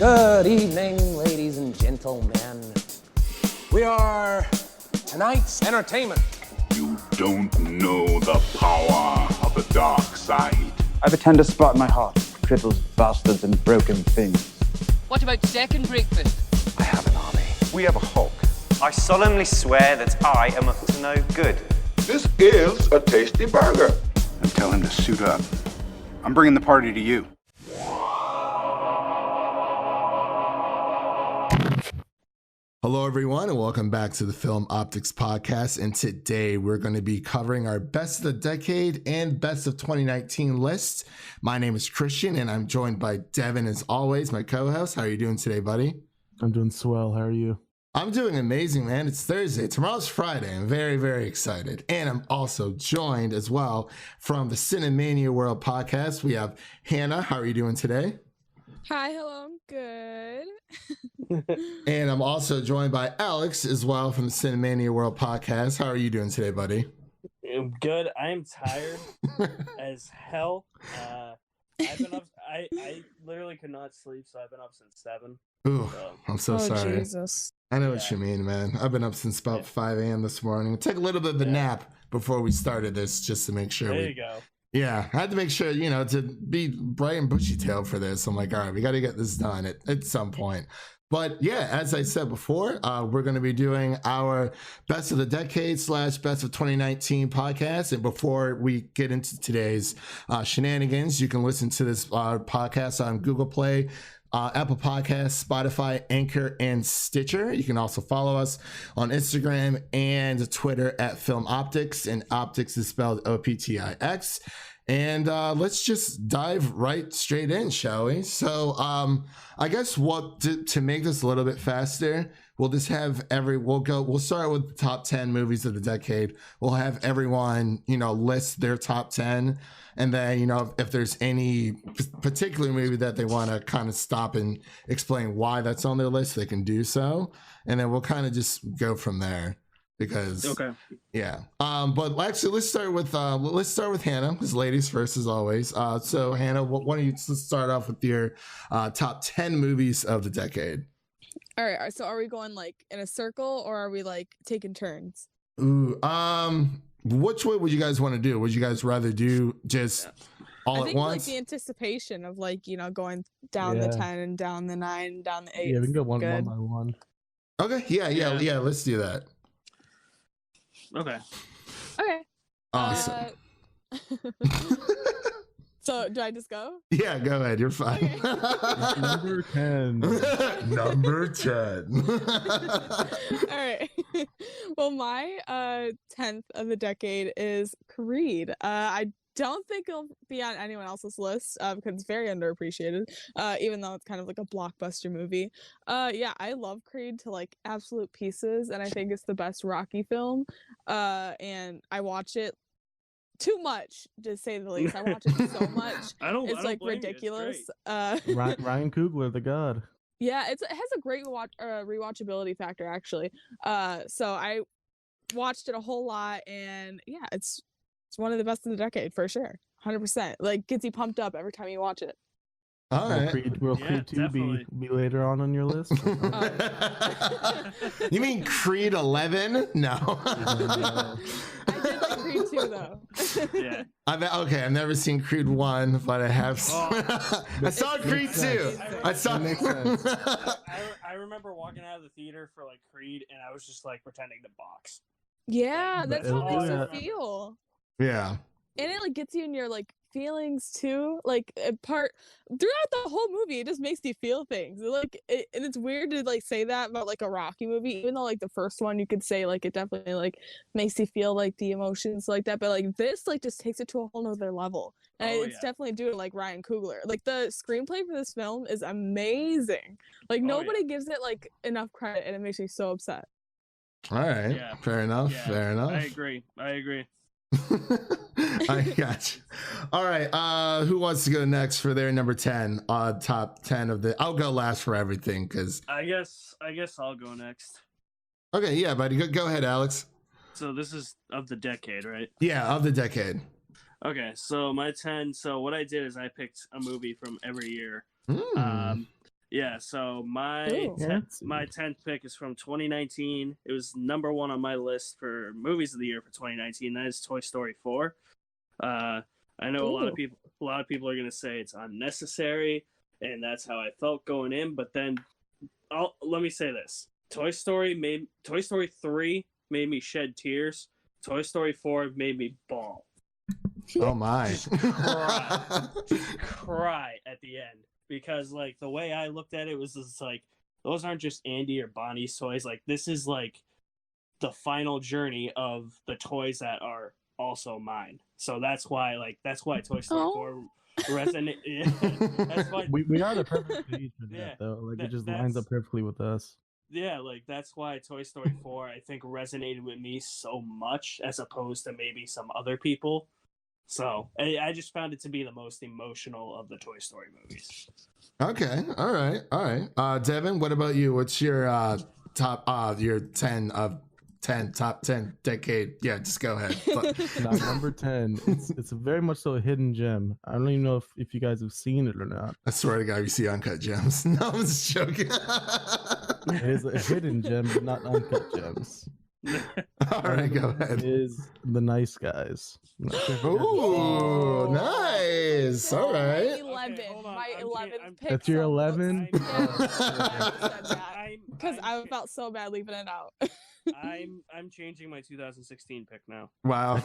Good evening, ladies and gentlemen. We are tonight's entertainment. You don't know the power of the dark side. I have a tender spot in my heart for cripples, bastards, and broken things. What about second breakfast? I have an army. We have a Hulk. I solemnly swear that I am up to no good. This is a tasty burger. And tell him to suit up. I'm bringing the party to you. Hello, everyone, and welcome back to the Film Optics Podcast. And today we're going to be covering our Best of the Decade and Best of 2019 lists. My name is Christian, and I'm joined by Devin, as always, my co-host. How are you doing today, buddy? I'm doing swell. How are you? I'm doing amazing, man. It's Thursday. Tomorrow's Friday. I'm very, very excited. And I'm also joined as well from the Cinemania World Podcast. We have Hannah. How are you doing today? Hi, hello, I'm good. And I'm also joined by Alex as well from the Cinemania World Podcast. How are you doing today, buddy? I'm good. I am tired as hell. I've been up. I literally could not sleep, so I've been up since 7. Ooh, I'm so sorry. Jesus. I know what you mean, man. I've been up since about 5 a.m. this morning. Took a little bit of a nap before we started this just to make sure. There you go. Yeah, I had to make sure, to be bright and bushy-tailed for this. I'm like, all right, we got to get this done at some point. But yeah, as I said before, we're going to be doing our Best of the Decade / Best of 2019 podcast. And before we get into today's shenanigans, you can listen to this podcast on Google Play, Apple Podcasts, Spotify, Anchor, and Stitcher. You can also follow us on Instagram and Twitter at Film Optics, and Optics is spelled O-P-T-I-X. And let's just dive right straight in, shall we? So I guess to make this a little bit faster, we'll just have we'll start with the top 10 movies of the decade. We'll have everyone, list their top 10. And then, if there's any particular movie that they want to kind of stop and explain why that's on their list, they can do so. And then we'll kind of just go from there. Because but actually let's start with Hannah, because ladies first as always. So Hannah, why don't you start off with your top 10 movies of the decade? All right, so are we going like in a circle, or are we like taking turns? Ooh, which way would you guys want to do? Would you guys rather do just all at once? Like the anticipation of going down the 10 and down the 9, down the 8. Yeah, we can go one by one. Okay, yeah, let's do that. Okay. Awesome. So do I just go? Yeah, go ahead. You're fine. Okay. Number 10. Number 10. All right. Well, my 10th of the decade is Creed. I don't think it'll be on anyone else's list because it's very underappreciated, even though it's kind of like a blockbuster movie. I love Creed to like absolute pieces, and I think it's the best Rocky film. And I watch it too much, to say the least. I watch it so much. It's like ridiculous. Ryan Coogler, the god. Yeah, it has a great rewatchability factor, actually. So I watched it a whole lot, and yeah, it's one of the best of the decade for sure. 100%. Like, gets you pumped up every time you watch it. All right. Will Creed 2 be later on your list? You mean Creed 11? No. I did like Creed 2 though. Yeah. I've never seen Creed 1, but I have. I saw Creed 2. I saw. I remember walking out of the theater for like Creed, and I was just like pretending to box. Yeah, that's how it makes you feel. Yeah. And it like gets you in your like feelings too, like throughout the whole movie. It just makes you feel things and it's weird to like say that about like a Rocky movie, even though like the first one you could say like it definitely like makes you feel like the emotions like that, but like this like just takes it to a whole nother level. And it's definitely due to like Ryan Coogler. Like the screenplay for this film is amazing. Like nobody gives it like enough credit, and it makes me so upset. All right. Fair enough. I agree. I got you. All right. Who wants to go next for their number 10? Top 10 of the. I'll go last for everything because. I guess I'll go next. Okay, yeah, buddy. Go ahead, Alex. So this is of the decade, right? Yeah, of the decade. Okay, so my 10. So what I did is I picked a movie from every year. Yeah, so my Ooh. my 10th pick is from 2019. It was number 1 on my list for movies of the year for 2019. That is Toy Story 4. I know a lot of people are gonna say it's unnecessary, and that's how I felt going in. But then, let me say this: Toy Story 3 made me shed tears. Toy Story 4 made me bawl. Oh my! Cry at the end, because like the way I looked at it was just like, those aren't just Andy or Bonnie's toys. Like, this is like the final journey of the toys that are also mine. So that's why Toy Story 4 resonate. Yeah, that's why we are the perfect age for that, though. Like, it just lines up perfectly with us. Yeah, like that's why Toy Story 4 I think resonated with me so much, as opposed to maybe some other people. So I just found it to be the most emotional of the Toy Story movies. Okay, all right. Devin, what about you? What's your top your 10 of 10 top 10 decade? Yeah, just go ahead. Now, number 10, it's very much so a hidden gem. I don't even know if you guys have seen it or not. I swear to God, you see Uncut Gems. No, I'm just joking. It is a hidden gem, but not Uncut Gems. All right, go ahead. It is The Nice Guys. Ooh, nice. All right. 11. My 11th pick. That's your 11? Because I felt so bad leaving it out. I'm changing my 2016 pick now. Wow.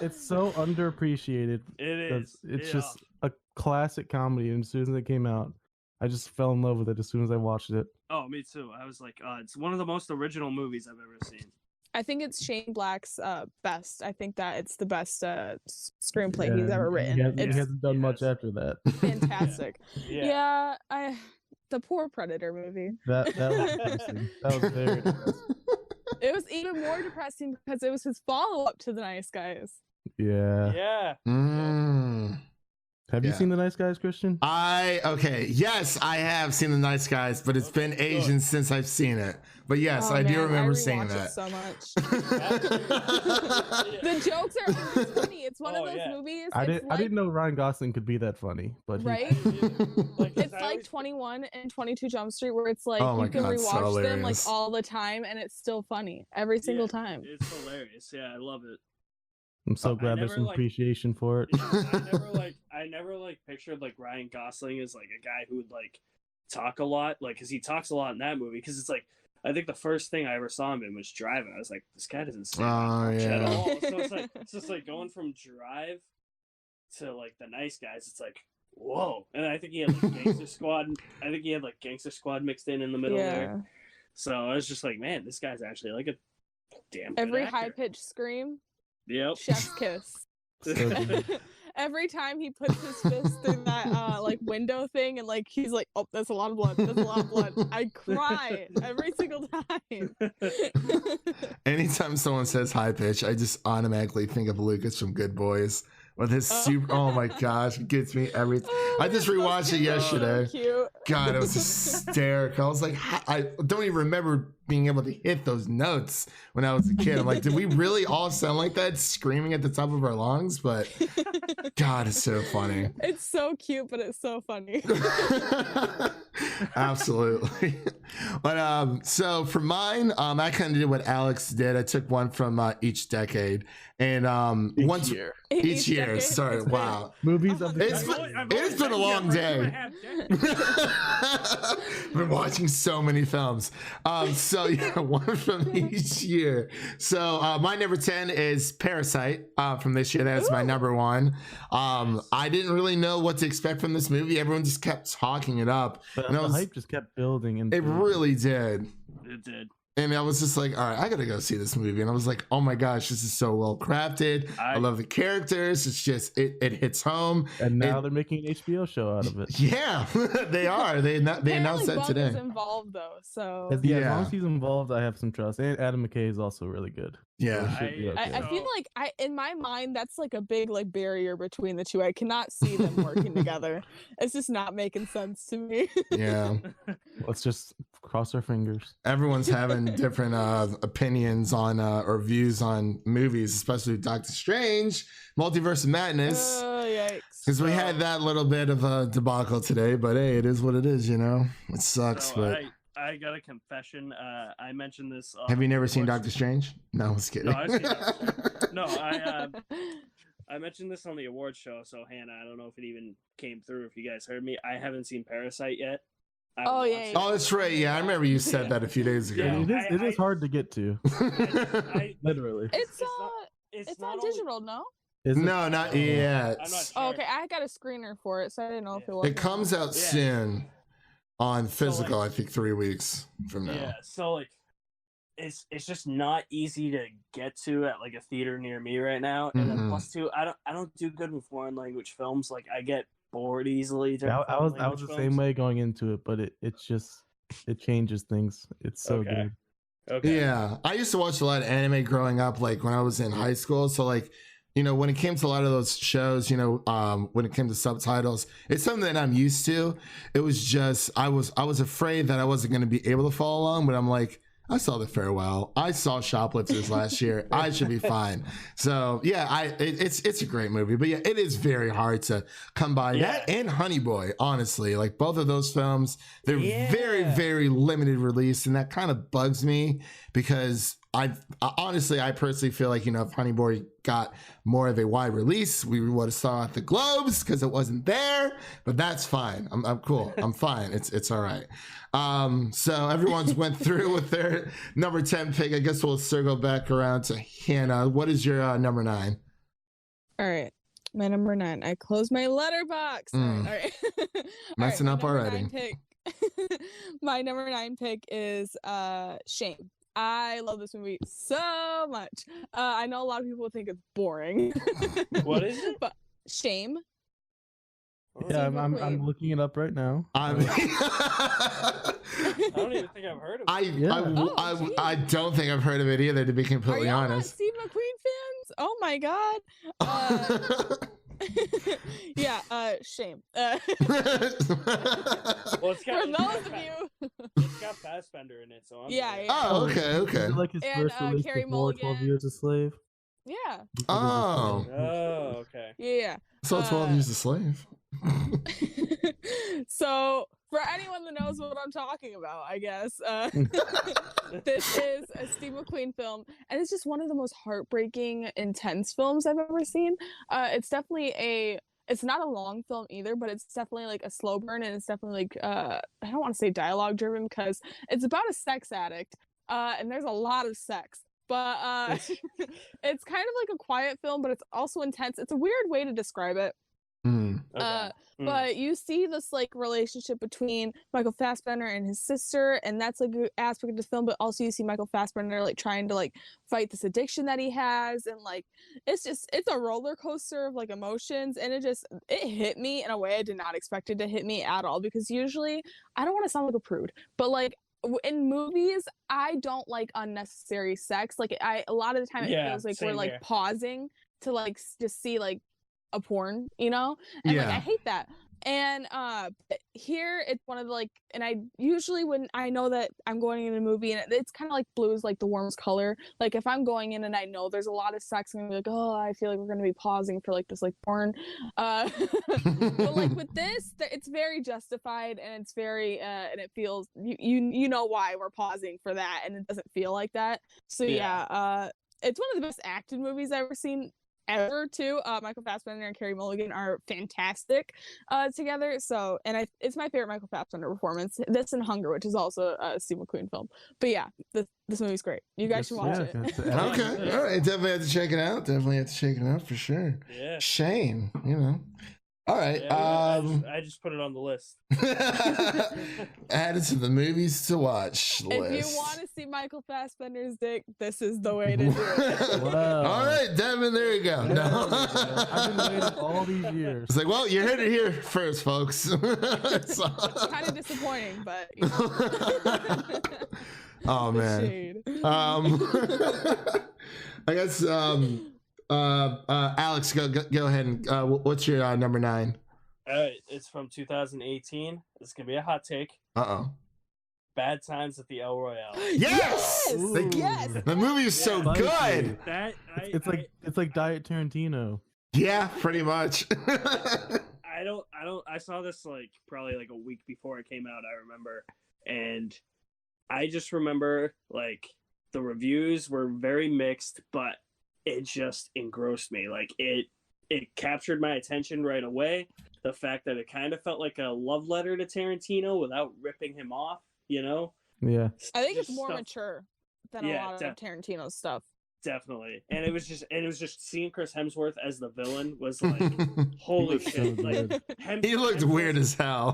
It's so underappreciated. It is. It's just a classic comedy, and as soon as it came out, I just fell in love with it as soon as I watched it. Oh, me too. I was like, it's one of the most original movies I've ever seen. I think it's Shane Black's best. I think that it's the best screenplay he's ever written. He hasn't done much after that. Fantastic. Yeah, the poor Predator movie. That was depressing. That was very depressing. It was even more depressing because it was his follow-up to The Nice Guys. Yeah. Yeah. Have you seen The Nice Guys, Christian? Yes, I have seen The Nice Guys, but it's been ages since I've seen it. But yes, I do remember seeing that. So much. The jokes are always funny. It's one of those movies. I didn't know Ryan Gosling could be that funny, but right? It's like 21 and 22 Jump Street, where it's like you can rewatch them like all the time, and it's still funny every single time. It's hilarious. Yeah, I love it. I'm so glad there's some appreciation for it. I never pictured like Ryan Gosling as like a guy who would like talk a lot, like, because he talks a lot in that movie. Because it's like, I think the first thing I ever saw him in was Drive. I was like, this guy doesn't say much at all. So it's just like going from Drive to like The Nice Guys. It's like, whoa. And I think he had like Gangster Squad. I think he had like Gangster Squad mixed in the middle there. So I was just like, man, this guy's actually like a damn good Every actor. high pitched scream. Yep. Chef's kiss. Every time he puts his fist through that like window thing, and like he's like, oh, that's a lot of blood. That's a lot of blood. I cry every single time. Anytime someone says high pitch, I just automatically think of Lucas from Good Boys with his super. Oh my gosh, it gets me every. I just rewatched it yesterday. So cute. God, it was hysterical. I was like, I don't even remember being able to hit those notes when I was a kid. I'm like, did we really all sound like that, screaming at the top of our lungs? But God, it's so funny. It's so cute, but it's so funny. Absolutely. But so for mine, I kind of did what Alex did. I took one from each decade, and each year. Sorry, wow. Movies of the it's been a long day. Been watching so many films. So yeah, one from each year. So my number 10 is Parasite from this year. That's my number 1. I didn't really know what to expect from this movie. Everyone just kept talking it up. But the hype just kept building. And it really did. It did. And I was just like, all right, I gotta go see this movie. And I was like, oh my gosh, this is so well crafted. I love the characters. It's just, it hits home. And now they're making an HBO show out of it. Yeah, they are. They announced that today. Is involved though, so as long as he's involved, I have some trust. And Adam McKay is also really good. Yeah, so I feel like in my mind that's like a big like barrier between the two. I cannot see them working together. It's just not making sense to me. Yeah. Let's just Cross our fingers. Everyone's having different opinions on or views on movies, especially Doctor Strange, Multiverse of Madness. Yikes. Because we had that little bit of a debacle today, but hey, it is what it is, you know? It sucks, So but... I got a confession. I mentioned this. Have you never seen Doctor Strange? No, I was kidding. No, I've seen Doctor Strange. No, I mentioned this on the award show, so Hannah, I don't know if it even came through, if you guys heard me. I haven't seen Parasite yet. Oh, yeah. Oh, that's right. Yeah, I remember you said that a few days ago. Yeah. It is hard to get to. Literally. It's on digital, no? No, not yet. I'm not sure. Oh, okay, I got a screener for it, so I didn't know if it was. It comes out soon on physical, I think 3 weeks from now. Yeah, so like it's just not easy to get to at like a theater near me right now. And then plus two, I don't do good with foreign language films. Like I get bored easily. I was the same way going into it, but it changes things. It's so good. Okay. Yeah, I used to watch a lot of anime growing up, like when I was in high school. So like, you know, when it came to a lot of those shows, you know, when it came to subtitles, it's something that I'm used to. It was just I was afraid that I wasn't going to be able to follow along, but I'm like, I saw The Farewell. I saw Shoplifters last year. I should be fine. So yeah, it's a great movie, but yeah, it is very hard to come by. That and Honey Boy, honestly, like both of those films, they're very, very limited release, and that kind of bugs me because I personally feel like, you know, if Honey Boy got more of a wide release, we would have saw it at the Globes because it wasn't there. But that's fine. I'm cool. I'm fine. It's all right. So everyone's went through with their number 10 pick. I guess we'll circle back around to Hannah. What is your number 9? All right, my number 9. I closed my letterbox. All right. Messing up already. My number 9 pick is Shame. I love this movie so much. I know a lot of people think it's boring. What is it? But Shame. Yeah, I'm looking it up right now. I don't even think I've heard of it. I don't think I've heard of it either, to be completely honest. Not Steve McQueen fans? Oh my god. Yeah, Shame. Well, it's got, For those of you, it's got Fassbender in it, so I'm yeah. Oh, okay. Is it like his first release Carey before 12 Years a Slave? Yeah. Oh. Oh, okay. Yeah. So 12 Years a Slave. So for anyone that knows what I'm talking about, I guess this is a Steve McQueen film, and it's just one of the most heartbreaking, intense films I've ever seen. It's definitely it's not a long film either, but it's definitely like a slow burn, and it's definitely like I don't want to say dialogue driven because it's about a sex addict, and there's a lot of sex. But it's kind of like a quiet film, but it's also intense. It's a weird way to describe it. But you see this like relationship between Michael Fassbender and his sister, and that's like an aspect of the film. But also you see Michael Fassbender like trying to like fight this addiction that he has, and like it's a roller coaster of like emotions, and it hit me in a way I did not expect it to hit me at all, because usually I don't want to sound like a prude, but like in movies I don't like unnecessary sex. Like a lot of the time it feels like we're like pausing to like just see like a porn, you know, and like I hate that. And here it's one of the like, and I usually when I know that I'm going in a movie and it's kind of like blue is like the warmest color, like if I'm going in and I know there's a lot of sex, I'm gonna be like, oh, I feel like we're gonna be pausing for like this like porn, but like with this it's very justified, and it's very and it feels you know why we're pausing for that, and it doesn't feel like that. So it's one of the best acted movies I've ever seen ever too. Michael Fassbender and Carey Mulligan are fantastic together. So, and it's my favorite Michael Fassbender performance. This and Hunger, which is also a Steve McQueen film. But yeah, this movie's great. You guys should watch it. Okay, all right, definitely have to check it out. For sure. Yeah. Shame, you know. All right. I just put it on the list. Add it to the movies to watch list. If you want to see Michael Fassbender's dick, this is the way to do it. Wow. All right, Devin, there you go. No. I've been waiting all these years. It's like, well, you heard it here first, folks. It's kind of disappointing, but you know. Oh man. I guess Alex, go ahead and what's your number 9? It's from 2018. This is gonna be a hot take. Uh-oh. Bad Times at the El Royale. Yes! Yes! The movie is so Spicy. good. That It's like Diet Tarantino. Yeah, pretty much. I saw this like probably like a week before it came out, I remember. And I just remember like the reviews were very mixed, but it just engrossed me. Like it captured my attention right away. The fact that it kind of felt like a love letter to Tarantino without ripping him off, you know? Yeah. I think it's Just more stuff- mature than a lot of Tarantino's stuff. Definitely. And it was just seeing Chris Hemsworth as the villain was like holy looked shit. so Like good. He looked weird as hell.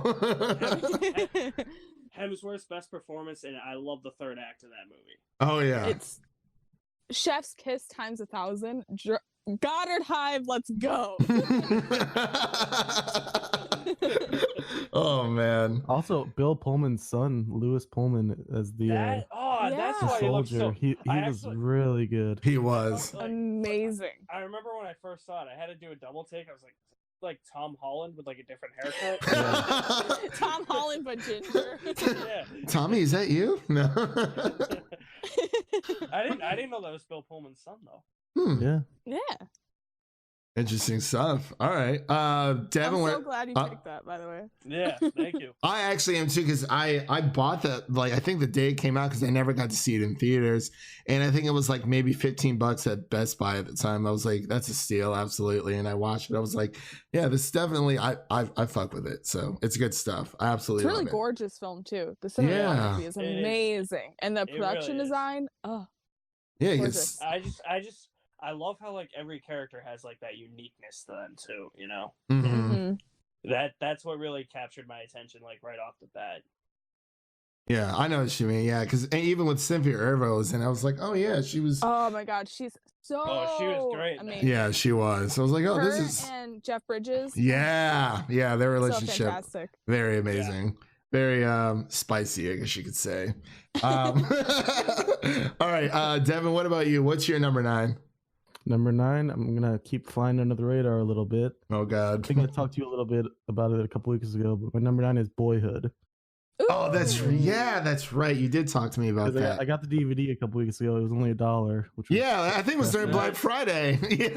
Hemsworth's best performance, and I love the third act of that movie. Oh yeah. It's Chef's Kiss times 1,000. Goddard Hive, let's go. Oh man. Also, Bill Pullman's son, Lewis Pullman, as the That's Yeah. why he looks soldier. so. He I was actually- really good. He was. like, Amazing. I remember when I first saw it, I had to do a double take. I was like Tom Holland with like a different haircut. Tom Holland, but ginger. Yeah. Tommy, is that you? No. I didn't know that was Bill Pullman's son though. Yeah. Yeah. Interesting stuff. All right. Devin, I'm so glad you picked that, by the way. Yeah, thank you. I actually am too, because I bought that, like, I think the day it came out, because I never got to see it in theaters, and I think it was like maybe $15 at Best Buy at the time. I was like, that's a steal, absolutely. And I watched it. I was like, yeah, this definitely, I fuck with it. So it's good stuff. I absolutely It's a really love it. gorgeous film too. The cinematography is It is. amazing, and the It production really is. design. Oh, Yeah, gorgeous. because I love how like every character has like that uniqueness to them too, you know? Mhm. That's what really captured my attention like right off the bat. yeah, I know what you mean. Yeah, because even with Cynthia Erivo was in, I was like, oh yeah, she was. Oh my God, she's so. She was great in that. Amazing. Yeah, she was. So I was like, oh, Her this is. and Jeff Bridges. Yeah, their So relationship, fantastic. very amazing, very spicy, I guess you could say. All right, Devin, what about you? What's your number 9? Number 9, I'm gonna keep flying under the radar a little bit. Oh God. I think I talked to you a little bit about it a couple weeks ago, but my number 9 is Boyhood. Oh, that's right. You did talk to me about 'Cause that. I got the DVD a couple weeks ago. It was only $1, which was Yeah, I think it was during Black Friday. Yeah.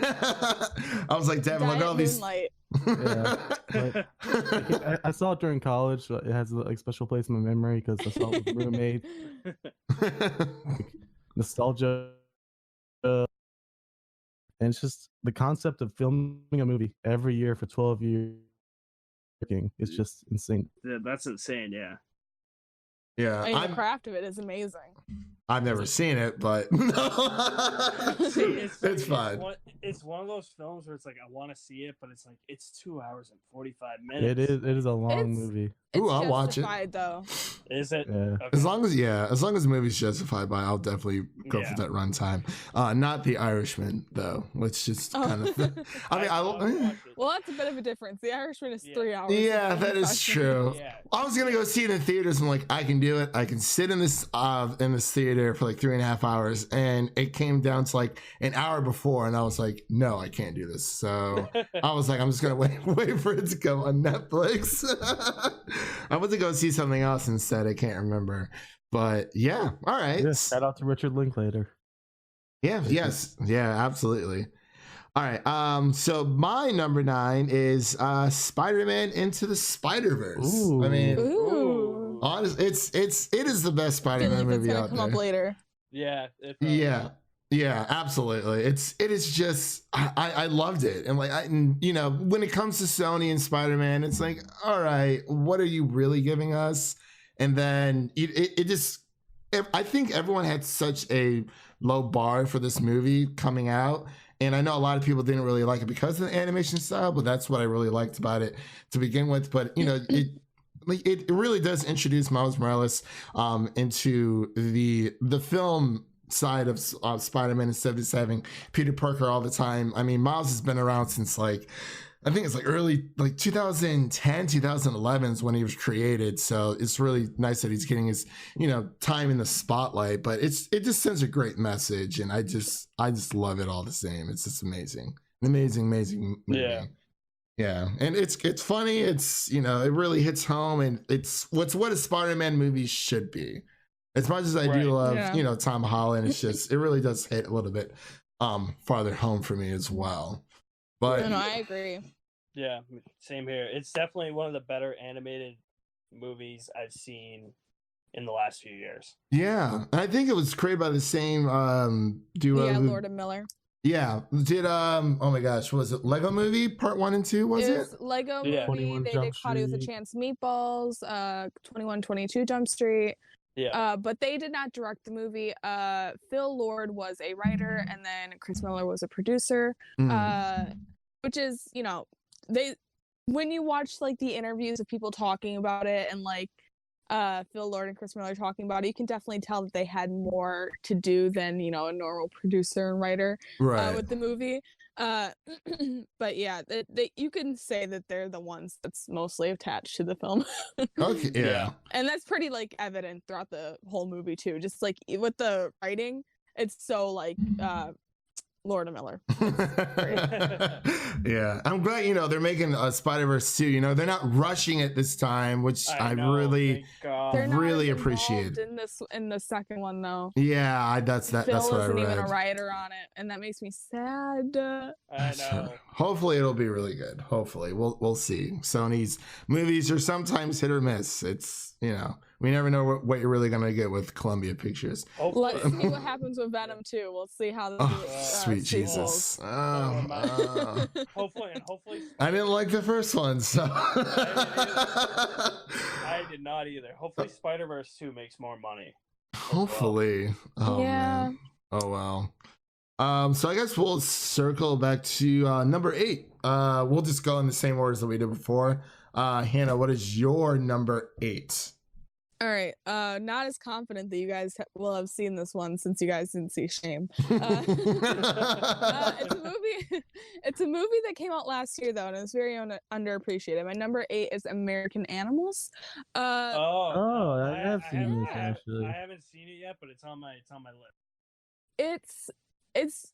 I was like, Devin, look at all these. Moonlight. Yeah, but I saw it during college. So it has like special place in my memory because I saw it with roommates. Nostalgia, and it's just the concept of filming a movie every year for 12 years. It's just insane. Yeah, that's insane, yeah. Yeah, I mean, the craft of it is amazing. I've never seen it, but See, it's fine. It's one of those films where it's like I want to see it, but it's like it's 2 hours and 45 minutes. It is a long It's- movie. It's Ooh, I'll watch it. justified, though. Is it? Yeah. Okay. As long as the movie's justified by, I'll definitely go Yeah. for that runtime. Not The Irishman though, which just kind of. I mean, watched it. Well, that's a bit of a difference. The Irishman is Yeah. 3 hours. yeah, and that is 45 true. minutes. Yeah. I was gonna go see it in theaters. I'm like, I can do it. I can sit in this theater for like 3.5 hours, and it came down to like an hour before, and I was like, no, I can't do this. So I was like, I'm just gonna wait for it to go on Netflix. I went to go see something else instead. I can't remember, but yeah, all right. Yeah, shout out to Richard Linklater. Yeah, yes, yeah, absolutely. All right. So my number 9 is Spider-Man Into the Spider-Verse. I mean, Ooh. honestly, it is the best I feel Spider-Man like it's movie gonna out come there. up later. Yeah. Yeah, absolutely. It is just I loved it, and like when it comes to Sony and Spider-Man, it's like, all right, what are you really giving us? And then I think everyone had such a low bar for this movie coming out, and I know a lot of people didn't really like it because of the animation style, but that's what I really liked about it to begin with. But it really does introduce Miles Morales into the film side of Spider-Man instead of just having Peter Parker all the time. I mean, Miles has been around since like I think it's like early 2010, 2011 is when he was created. So it's really nice that he's getting his time in the spotlight. But it just sends a great message, and I just love it all the same. It's just amazing, amazing movie. Yeah. Yeah, and it's funny. It's it really hits home, and it's what a Spider-Man movie should be. As much as I do love Tom Holland, it's just it really does hit a little bit farther home for me as well. But no, I agree. Yeah, same here. It's definitely one of the better animated movies I've seen in the last few years. Yeah, I think it was created by the same duo. Yeah, Lord and Miller. Yeah, did oh my gosh, was it Lego Movie Part 1 and 2? Was it? Lego Movie. They did Cloudy with a Chance Meatballs, 2122 Jump Street. Yeah. But they did not direct the movie. Phil Lord was a writer, and then Chris Miller was a producer. Which is, when you watch like the interviews of people talking about it and like Phil Lord and Chris Miller talking about it, you can definitely tell that they had more to do than a normal producer and writer with the movie. But yeah, you can say that they're the ones that's mostly attached to the film. Okay, yeah. And that's pretty like evident throughout the whole movie too. Just like with the writing, it's so like Lord and Miller. Yeah, I'm glad they're making a Spider-Verse 2. They're not rushing it this time, which I really appreciate. In the second one though. Yeah, that's what I read. Phil wasn't even a writer on it, and that makes me sad. I know. Hopefully it'll be really good. Hopefully we'll see. Sony's movies are sometimes hit or miss. It's we never know what you're really gonna get with Columbia Pictures. Let's see what happens with Venom 2. We'll see how the sweet Jesus. Hopefully. I didn't like the first one, so I did not either. Hopefully Spider-Verse 2 makes more money. Hopefully. Oh man. Oh wow. So I guess we'll circle back to number 8. We'll just go in the same orders that we did before. Hannah, what is your number 8? All right. Not as confident that you guys will have seen this one since you guys didn't see Shame. It's a movie. It's a movie that came out last year though, and it's very underappreciated. My number 8 is American Animals. I have seen this actually. I haven't seen it yet, but it's on my list. It's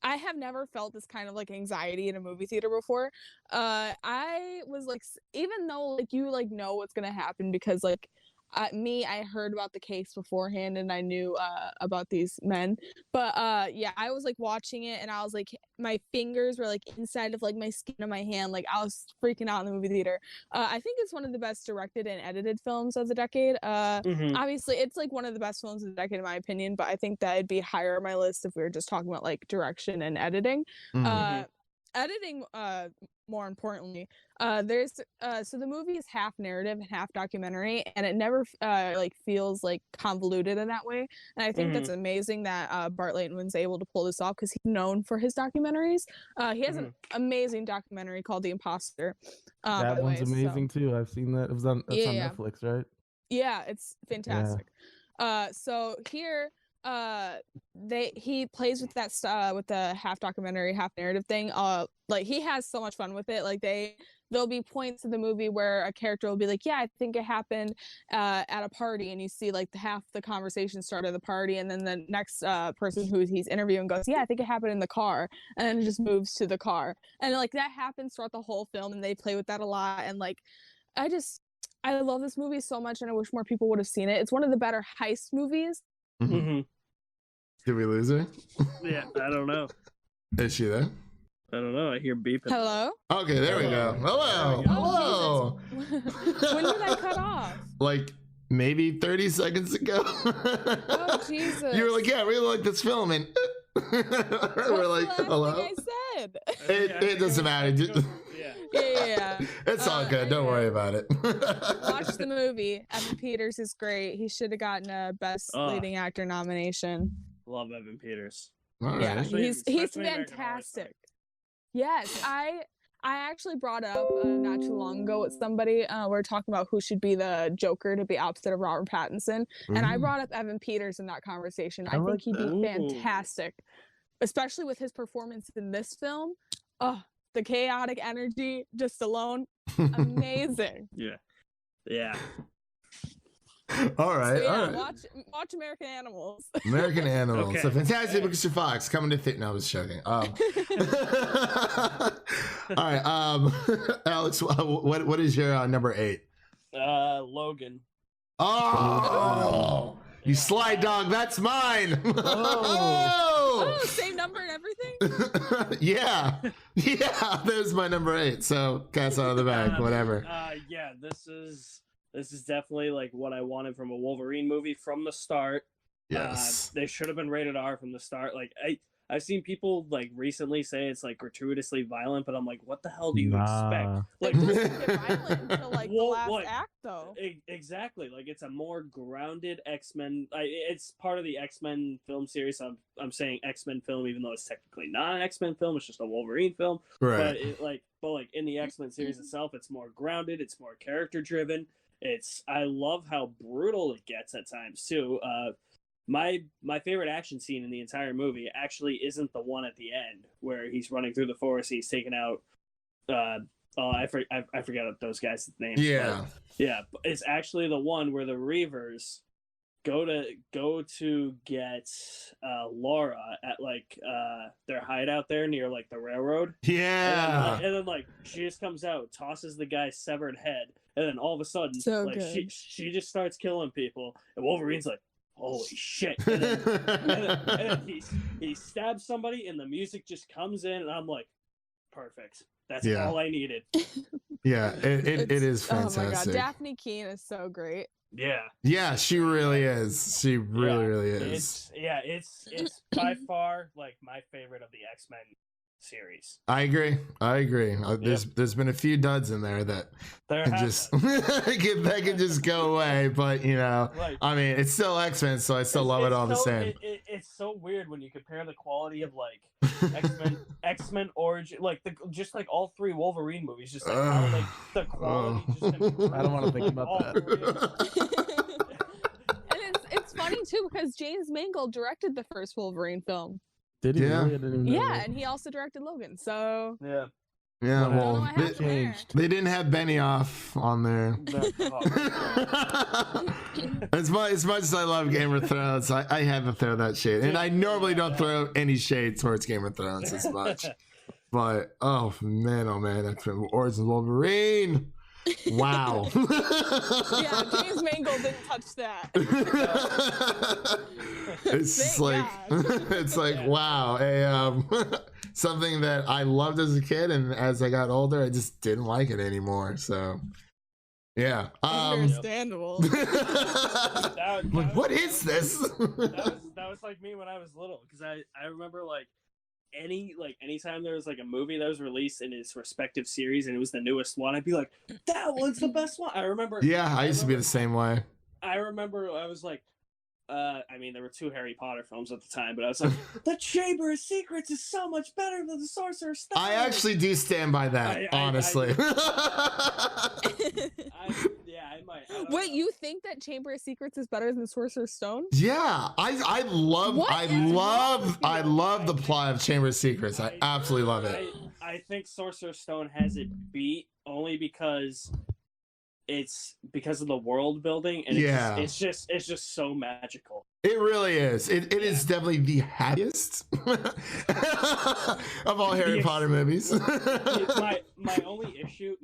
I have never felt this kind of like anxiety in a movie theater before. I was like, even though like you like know what's gonna happen because like I heard about the case beforehand and I knew about these men, but yeah, I was like watching it and I was like, my fingers were like inside of like my skin of my hand, like I was freaking out in the movie theater. I think it's one of the best directed and edited films of the decade. Obviously it's like one of the best films of the decade in my opinion, but I think that it'd be higher on my list if we were just talking about like direction and editing. Editing, more importantly, there's so the movie is half narrative and half documentary, and it never like feels like convoluted in that way. And I think that's amazing that Bart Layton's able to pull this off because he's known for his documentaries. He has an amazing documentary called The Imposter. That one's amazing too. I've seen that. It's on Netflix, right? Yeah, it's fantastic. So here. He plays with that with the half documentary, half narrative thing. Like he has so much fun with it. Like there'll be points in the movie where a character will be like, yeah, I think it happened at a party, and you see like half the conversation started at the party, and then the next person who he's interviewing goes, yeah, I think it happened in the car, and then it just moves to the car, and like that happens throughout the whole film, and they play with that a lot. And like I love this movie so much, and I wish more people would have seen it. It's one of the better heist movies. Did we lose her? Yeah, I don't know. Is she there? I don't know. I hear beeping. Hello? Okay, there we go. Hello. Hello. When did I cut off? Like maybe 30 seconds ago. Oh, Jesus. You were like, yeah, I really like this film. And we're like, hello? Thing I said? It doesn't matter. Yeah. It's all good. Don't worry about it. Watch the movie. Evan Peters is great. He should have gotten a Best Leading Actor nomination. Love Evan Peters. Yeah, he's fantastic. Yes, I actually brought up not too long ago with somebody. We were talking about who should be the Joker to be opposite of Robert Pattinson, and I brought up Evan Peters in that conversation. I think he'd be fantastic, especially with his performance in this film. Oh, the chaotic energy just alone, amazing. Yeah. All right, So yeah, all right. watch American Animals. American Animals. Okay. So Fantastic Mr. Fox coming to no, I was joking. All right, Alex, what is your number 8? Logan. Oh, you sly dog, that's mine. Oh, same number and everything. yeah, there's my number 8. So cat's out of the bag, whatever. Yeah, this is definitely like what I wanted from a Wolverine movie from the start. Yes, they should have been rated R from the start. Like I've seen people like recently say it's like gratuitously violent, but I'm like, what the hell do you expect? Like, It doesn't get violent until like the last act, though. Exactly. Like it's a more grounded X-Men. It's part of the X-Men film series. I'm saying X-Men film, even though it's technically not an X-Men film. It's just a Wolverine film. right. But in the X-Men series itself, it's more grounded. It's more character driven. I love how brutal it gets at times too. My favorite action scene in the entire movie actually isn't the one at the end where he's running through the forest. He's taking out. I forget those guys' names. Yeah. Yeah. It's actually the one where the Reavers go to get Laura at like their hideout there near like the railroad. Yeah. And then like she just comes out, tosses the guy's severed head, and then all of a sudden she just starts killing people, and Wolverine's like, holy shit. And then he stabs somebody and the music just comes in and I'm like, perfect. That's all I needed. Yeah, it is fantastic. Oh my god, Daphne Keane is so great. Yeah, she really is. She really is. It's by far like my favorite of the X-Men series. I agree. There's been a few duds in there that can just that can just go away, but I mean, it's still X-Men, so I still love it all the same. It's so weird when you compare the quality of like X-Men Origin, like just like all 3 Wolverine movies, just like how like the quality just I don't want to think about that. And it's funny too because James Mangold directed the first Wolverine film. Did he? Yeah. Really? I didn't even know that. And he also directed Logan. So yeah. Well, they didn't have Benioff on there. As much as I love Game of Thrones, I had to throw that shade, and I normally don't throw any shade towards Game of Thrones as much. But oh man, that's Origins of Wolverine. Wow. yeah, James Mangold didn't touch that. It's just like it's like wow, something that I loved as a kid, and as I got older, I just didn't like it anymore. So yeah, understandable. Like, what is this? that was like me when I was little, because I remember like anytime there was like a movie that was released in its respective series and it was the newest one, I'd be like, that one's the best one. I remember. Yeah, I used to be the same way. I remember I was like, I mean, there were 2 Harry Potter films at the time, but I was like, The Chamber of Secrets is so much better than the Sorcerer's Stone. I actually do stand by that, honestly. I might. Wait, you think that Chamber of Secrets is better than the Sorcerer's Stone? Yeah, I love the plot of Chamber of Secrets. I absolutely love it. I think Sorcerer's Stone has it beat only because it's because of the world building, and it's just so magical. It really is. It is definitely the happiest of all Harry Potter movies. my only issue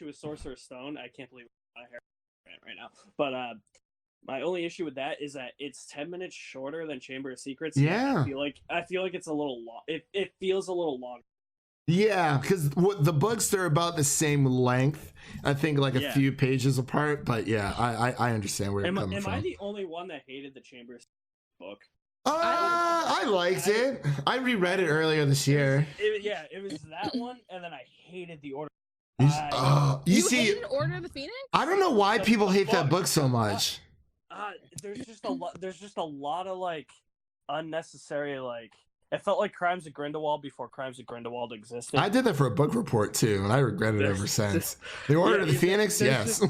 with Sorcerer's Stone, I can't believe I'm on a Harry Potter right now, but my only issue with that is that it's 10 minutes shorter than Chamber of Secrets. Yeah, I feel like it's a little long. It feels a little long. Yeah, because the books, they're about the same length. I think like a few pages apart, but yeah, I understand where you're coming from. Am I the only one that hated the Chamber of Secrets book? I liked it. I reread it earlier this year. It was that one, and then I hated the Order. You see, hated Order of the Phoenix? I don't know why people hate that book so much. There's just a lot of like unnecessary like. It felt like Crimes of Grindelwald before Crimes of Grindelwald existed. I did that for a book report too, and I regret it ever since. The Order of the Phoenix, yes.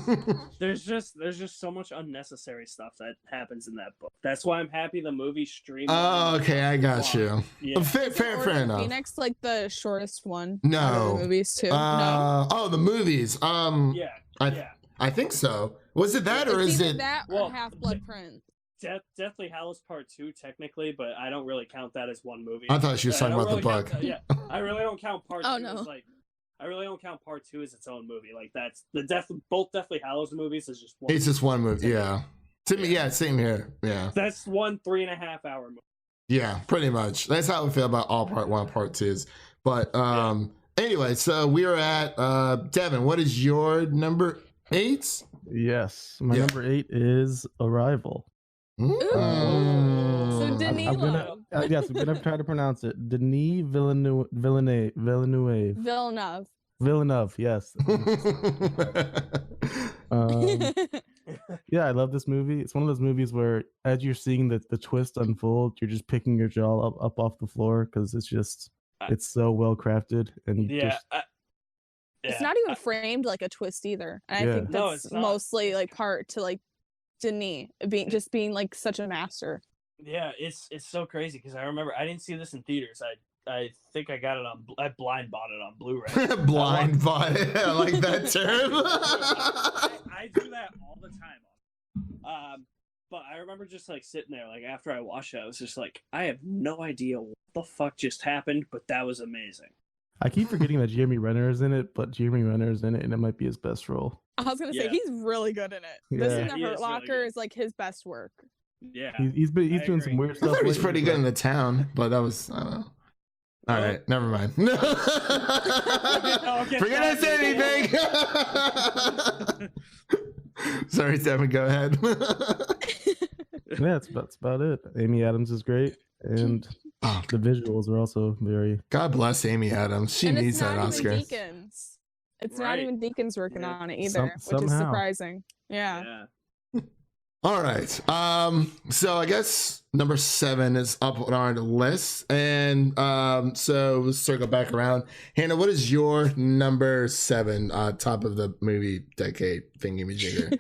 There's just so much unnecessary stuff that happens in that book. That's why I'm happy the movie streamed. Oh, okay, I got you. Yeah. Fair enough. Phoenix, like the shortest one. No. The movies too. No. Oh, the movies. I think so. Was it that, or It's is either it? that or Well, Half Blood Prince? Deathly Hallows Part 2 technically, but I don't really count that as one movie. I thought she was I talking don't about the really book. count I really don't count Part Oh, 2 no. as like. I really don't count Part 2 as its own movie. Like that's both Deathly Hallows movies is just one. It's just one movie. Yeah. To me, yeah, same here. Yeah. That's one 3.5 hour movie. Yeah, pretty much. That's how I feel about all part 1, part 2s. But anyway, so we are at Devin. What is your number 8? Yes, my number 8 is Arrival. So Denis I'm gonna, yes, I'm gonna try to pronounce it. Denis Villeneuve. Yes. Yeah, I love this movie. It's one of those movies where, as you're seeing the twist unfold, you're just picking your jaw up off the floor because it's so well crafted, and you just It's not even framed like a twist either. And I think that's mostly like part to like Denis being like such a master. Yeah, it's so crazy because I remember I didn't see this in theaters. I think I got it I blind bought it on Blu-ray. Blind bought it. I like that term. I do that all the time. But I remember just like sitting there, like after I watched it, I was just like, I have no idea what the fuck just happened, but that was amazing. I keep forgetting that Jeremy Renner is in it, but Jeremy Renner is in it, and it might be his best role. I was gonna say he's really good in it. Yeah. This in the He Hurt is Locker really is like his best work. Yeah, He's doing some weird I stuff. thought he was lately, pretty good in The Town, but that was, I don't know. All right, never mind. Forget I said anything. Sorry, Devin, go ahead. Yeah, that's about it. Amy Adams is great, and the visuals are also very. God bless Amy Adams. She needs that Oscar. Deakins. It's not even Deakins working on it either, which is somehow. surprising. Yeah. All right. So I guess number 7 is up on our list. And so let's circle back around. Hannah, what is your number 7 top of the movie decade thingy-majigger?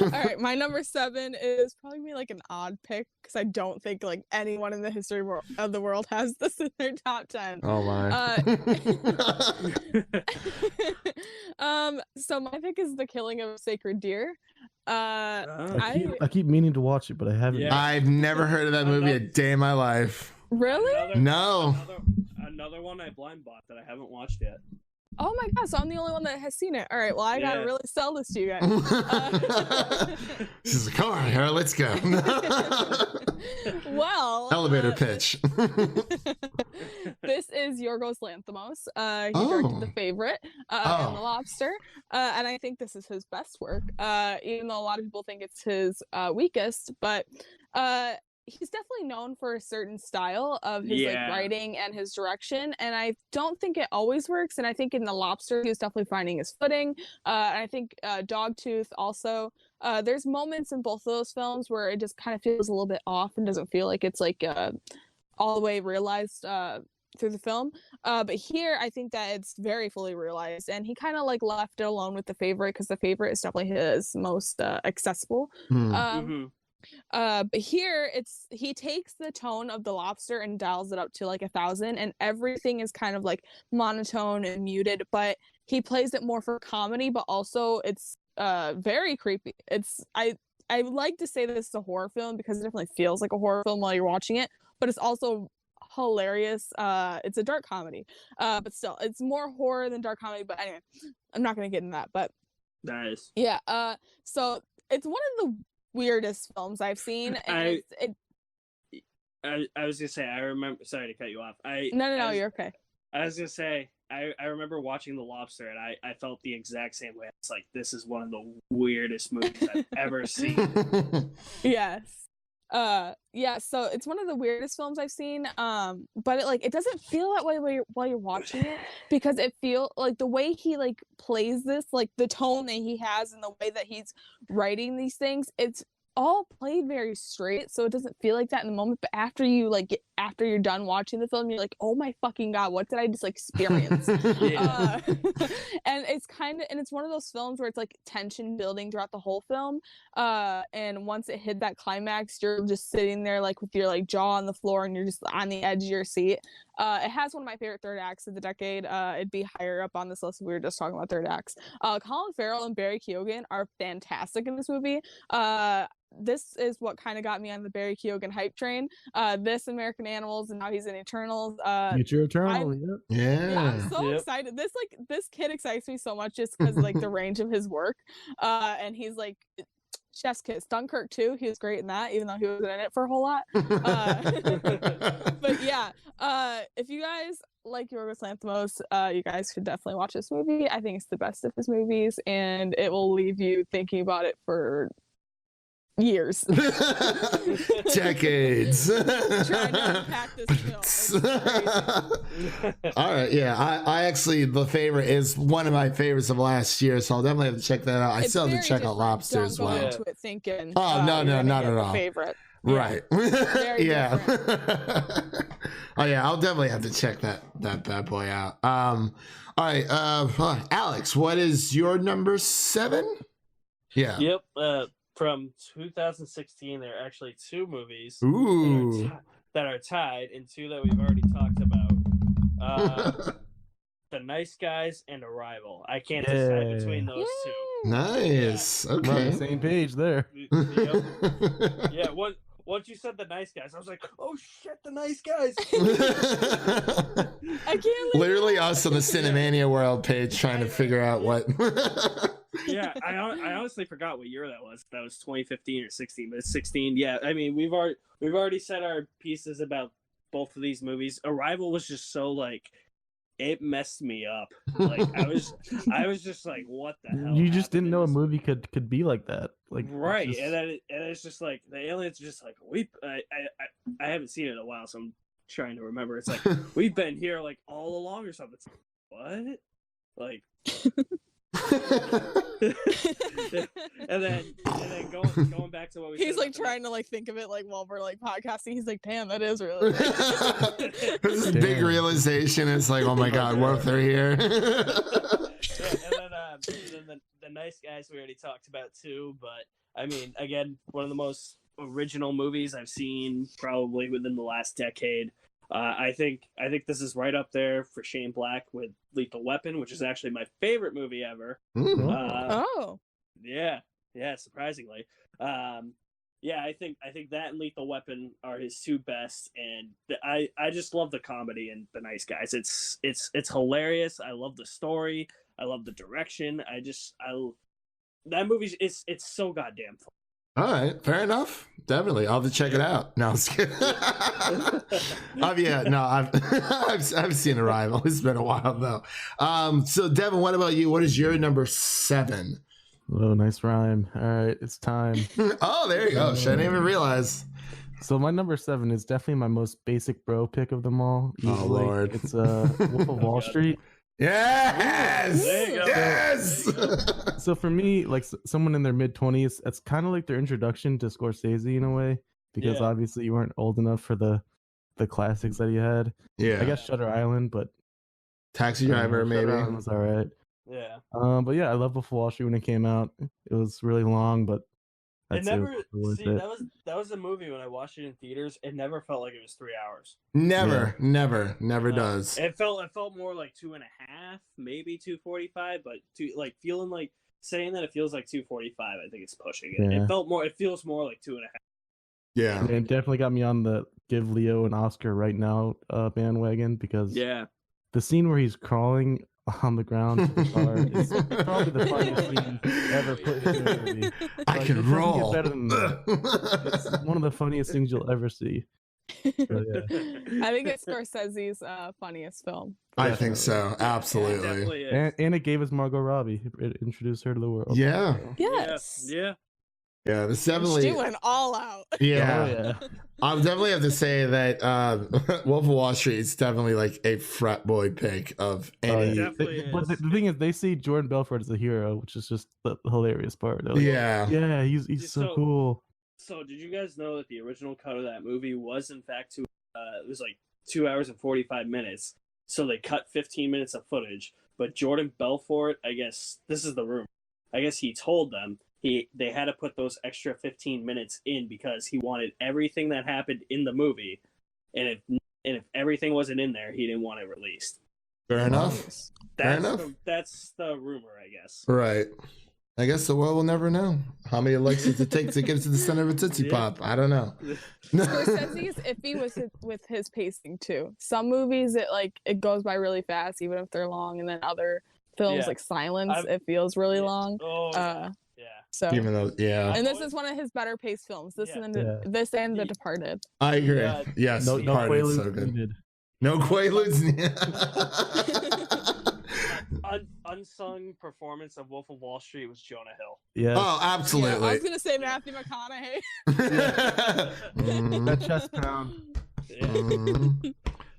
All right, my number 7 is probably be like an odd pick because I don't think like anyone in the history of the world has this in their top 10. Oh my. So my pick is The Killing of a Sacred Deer. I keep meaning to watch it, but I haven't. Yeah. I've never heard of that movie a day in my life. Really? No. Another one I blind bought that I haven't watched yet. Oh my god, so I'm the only one that has seen it. All right, well, I gotta really sell this to you guys. She's like, all right, let's go. Well, elevator pitch. This is Yorgos Lanthimos. He directed The Favorite and The Lobster, and I think this is his best work, even though a lot of people think it's his weakest, but he's definitely known for a certain style of his like writing and his direction, and I don't think it always works. And I think in The Lobster he was definitely finding his footing. And I think Dogtooth also. There's moments in both of those films where it just kind of feels a little bit off and doesn't feel like it's like all the way realized through the film. But here I think that it's very fully realized, and he kind of like left it alone with The Favorite because The Favorite is definitely his most accessible. But here he takes the tone of The Lobster and dials it up to like 1,000, and everything is kind of like monotone and muted, but he plays it more for comedy, but also it's very creepy. I would like to say this is a horror film because it definitely feels like a horror film while you're watching it, but it's also hilarious. It's a dark comedy, but still it's more horror than dark comedy. But anyway, I'm not gonna get into that, but nice. Yeah, so it's one of the weirdest films I've seen. And I was gonna say, I remember. Sorry to cut you off. No, you're okay. I was gonna say, I remember watching The Lobster, and I felt the exact same way. It's like, this is one of the weirdest movies I've ever seen. Yes. Yeah, so it's one of the weirdest films I've seen, but it doesn't feel that way while you're watching it, because it feel like the way he like plays this, like the tone that he has and the way that he's writing these things, it's all played very straight, so it doesn't feel like that in the moment. But after after you're done watching the film, you're like, oh my fucking god, what did I just experience? And it's one of those films where it's like tension building throughout the whole film. And once it hit that climax, you're just sitting there like with your like jaw on the floor and you're just on the edge of your seat. It has one of my favorite third acts of the decade. It'd be higher up on this list if we were just talking about third acts. Colin Farrell and Barry Keoghan are fantastic in this movie. This is what kind of got me on the Barry Keoghan hype train. This, American Animals, and now he's in Eternals. Future Eternal, yeah, I'm so excited. This kid excites me so much just because like the range of his work. And he's like chef's kiss. Dunkirk too. He was great in that, even though he wasn't in it for a whole lot. But yeah, if you guys like Yorgos Lanthimos, you guys should definitely watch this movie. I think it's the best of his movies, and it will leave you thinking about it for years. Decades. Trying to unpack this film. It's crazy. All right, yeah. I actually, the favorite is one of my favorites of last year, so I'll definitely have to check that out. I still have to check out Lobster as well. Don't go into it thinking, oh no, not at all. Favorite. Right. Yeah. Oh yeah, I'll definitely have to check that bad boy out. All right, Alex, what is your number 7? Yeah. Yep. From 2016, there are actually 2 movies that are tied, and 2 that we've already talked about. The Nice Guys and Arrival. I can't decide between those 2. Nice. Yeah. Okay. We're on the same page there. Yep. Yeah. Once you said The Nice Guys, I was like, oh shit, The Nice Guys. I can't. Literally us on the Cinemania World page trying to figure out what. Yeah, I honestly forgot what year that was. That was 2015 or 16, but it's 16. Yeah, I mean we've already said our pieces about both of these movies. Arrival was just so like, it messed me up. Like I was just like, what the hell? You just didn't know a movie could be like that. Like right, and then it's just like the aliens are just like I haven't seen it in a while, so I'm trying to remember. It's like we've been here like all along or something. It's like, what? Like. and then going back to what we he's said like trying to like think of it like while we're like podcasting. He's like, damn, that is really this big realization. It's like, oh my god, what if they're here? And then the Nice Guys we already talked about too, but I mean, again, one of the most original movies I've seen probably within the last decade. I think this is right up there for Shane Black with Lethal Weapon, which is actually my favorite movie ever. Yeah, surprisingly. Yeah, I think that and Lethal Weapon are his 2 best, and I just love the comedy in The Nice Guys. It's hilarious. I love the story. I love the direction. That movie it's so goddamn fun. All right, fair enough. Definitely, I'll have to check it out. No, I'm just kidding. I've seen Arrival. It's been a while though. So Devin, what about you? What is your number 7? Oh, nice rhyme. All right, it's time. Oh, there you go. I didn't even realize. So my number 7 is definitely my most basic bro pick of them all. Easily. Oh Lord, it's Wolf of Wall Street. Yes, yes. So for me, like someone in their mid-20s, it's kind of like their introduction to Scorsese in a way, because obviously you weren't old enough for the classics that he had. Yeah, I guess Shutter Island, but Taxi Driver maybe. Shutter Island was all right. Yeah. But yeah, I love Wolf of Wall Street when it came out. It was really long, but that was a movie when I watched it in theaters. It never felt like it was 3 hours. Never does. It felt more like 2.5, maybe 2:45, but feeling like saying that it feels like 2:45. I think it's pushing it. Yeah. It feels more like 2.5. Yeah, and it definitely got me on the give Leo an Oscar right now bandwagon, because the scene where he's crawling on the ground to the car is probably the funniest scene ever put in a movie. I can roll. Better than that. It's one of the funniest things you'll ever see. So, yeah. I think it's Scorsese's funniest film. I think so. Absolutely. And it gave us Margot Robbie. It introduced her to the world. Yeah. Yes. Yeah. Yeah, this definitely. She went all out. Yeah. I'll definitely have to say that Wolf of Wall Street is definitely like a frat boy pick of any. But the thing is, they see Jordan Belfort as a hero, which is just the hilarious part. Like, yeah, he's so cool. So did you guys know that the original cut of that movie was in fact it was like 2 hours and 45 minutes. So they cut 15 minutes of footage. But Jordan Belfort, I guess this is the rumor. I guess he told them they had to put those extra 15 minutes in because he wanted everything that happened in the movie, and if everything wasn't in there, he didn't want it released. Fair enough. That's the rumor, I guess. Right. I guess the world will never know how many likes it takes to get to the center of a Tootsie Pop. I don't know. Scorsese's iffy with his pacing too. Some movies it goes by really fast, even if they're long, and then other films like Silence, it feels really long. Yeah. So even though, and this is one of his better paced films. This and The Departed. I agree. Yes, no Departed's so good. needed. No Quaaludes. Unsung performance of Wolf of Wall Street was Jonah Hill. Yeah. Oh, absolutely. I was gonna say Matthew McConaughey. That chest pound.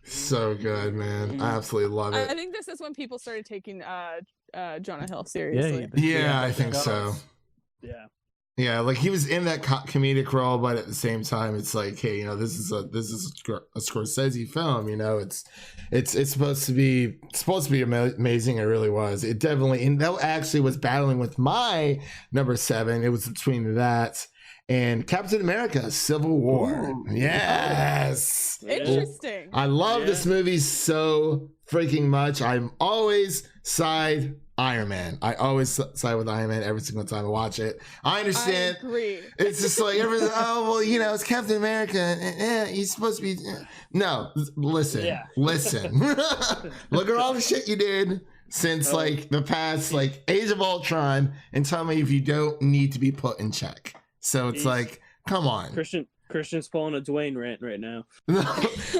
So good, man. I absolutely love it. I think this is when people started taking Jonah Hill seriously. Yeah, I think so. Yeah. Yeah, like he was in that comedic role, but at the same time, it's like, hey, you know, this is a Scorsese film. You know, it's supposed to be amazing. It really was. It definitely, and that actually was battling with my number 7. It was between that and Captain America: Civil War. Ooh. Yes, interesting. I love this movie so freaking much. I'm always side Iron Man. I always side with Iron Man every single time I watch it. I understand. I agree. It's just like everything. Oh well, you know, it's Captain America. He's supposed to be. No, listen. Look at all the shit you did since like the past like Age of Ultron, and tell me if you don't need to be put in check. So it's like, come on. Christian's pulling a Dwayne rant right now. No,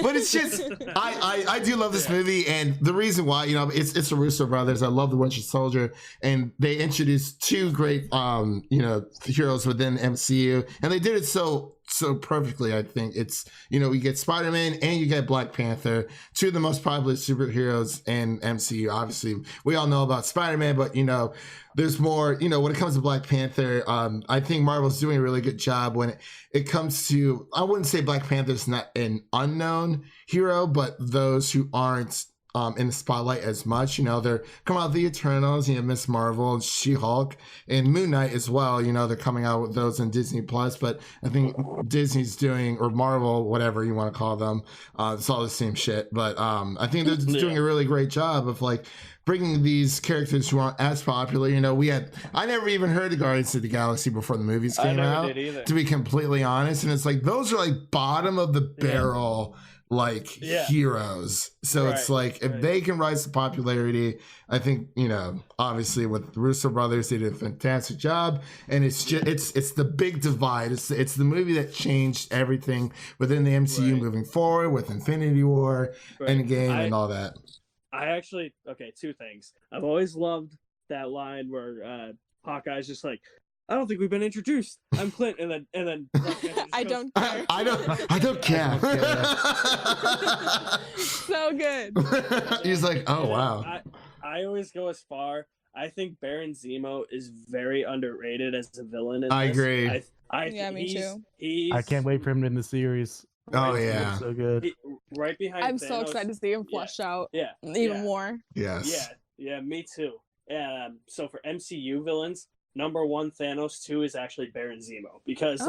but it's just I do love this movie, and the reason why, you know, it's the Russo brothers. I love the Winter Soldier, and they introduced 2 great you know, heroes within MCU, and they did it so perfectly. I think it's, you know, we get Spider-Man and you get Black Panther, 2 of the most popular superheroes in MCU. Obviously, we all know about Spider-Man, but you know, there's more, you know, when it comes to Black Panther. I think Marvel's doing a really good job when it comes to, I wouldn't say Black Panther's not an unknown hero, but those who aren't in the spotlight as much, you know, they're coming out of the Eternals, you know, Miss Marvel, She-Hulk, and Moon Knight as well. You know, they're coming out with those in Disney Plus, but I think Disney's doing, or Marvel, whatever you want to call them, it's all the same shit. But I think they're doing a really great job of like bringing these characters who aren't as popular. You know, I never even heard of Guardians of the Galaxy before the movies came out, to be completely honest. And it's like, those are like bottom of the barrel, like heroes. So it's like, if they can rise to popularity, I think, you know, obviously with the Russo brothers, they did a fantastic job. And it's just, it's the big divide. It's the movie that changed everything within the MCU moving forward, with Infinity War, Endgame, and all that. I actually, 2 things. I've always loved that line where Hawkeye's just like, I don't think we've been introduced. I'm Clint, and then I don't care. I don't care. So good. He's like, oh wow. I always go as far. I think Baron Zemo is very underrated as a villain in this. I agree. Yeah, me too. I can't wait for him in the series. Oh yeah, so good. Right behind. I'm Thanos. so excited to see him flesh out. Yeah, even more. Yes. Yeah, me too. So for MCU villains, number 1 Thanos, 2 is actually Baron Zemo, because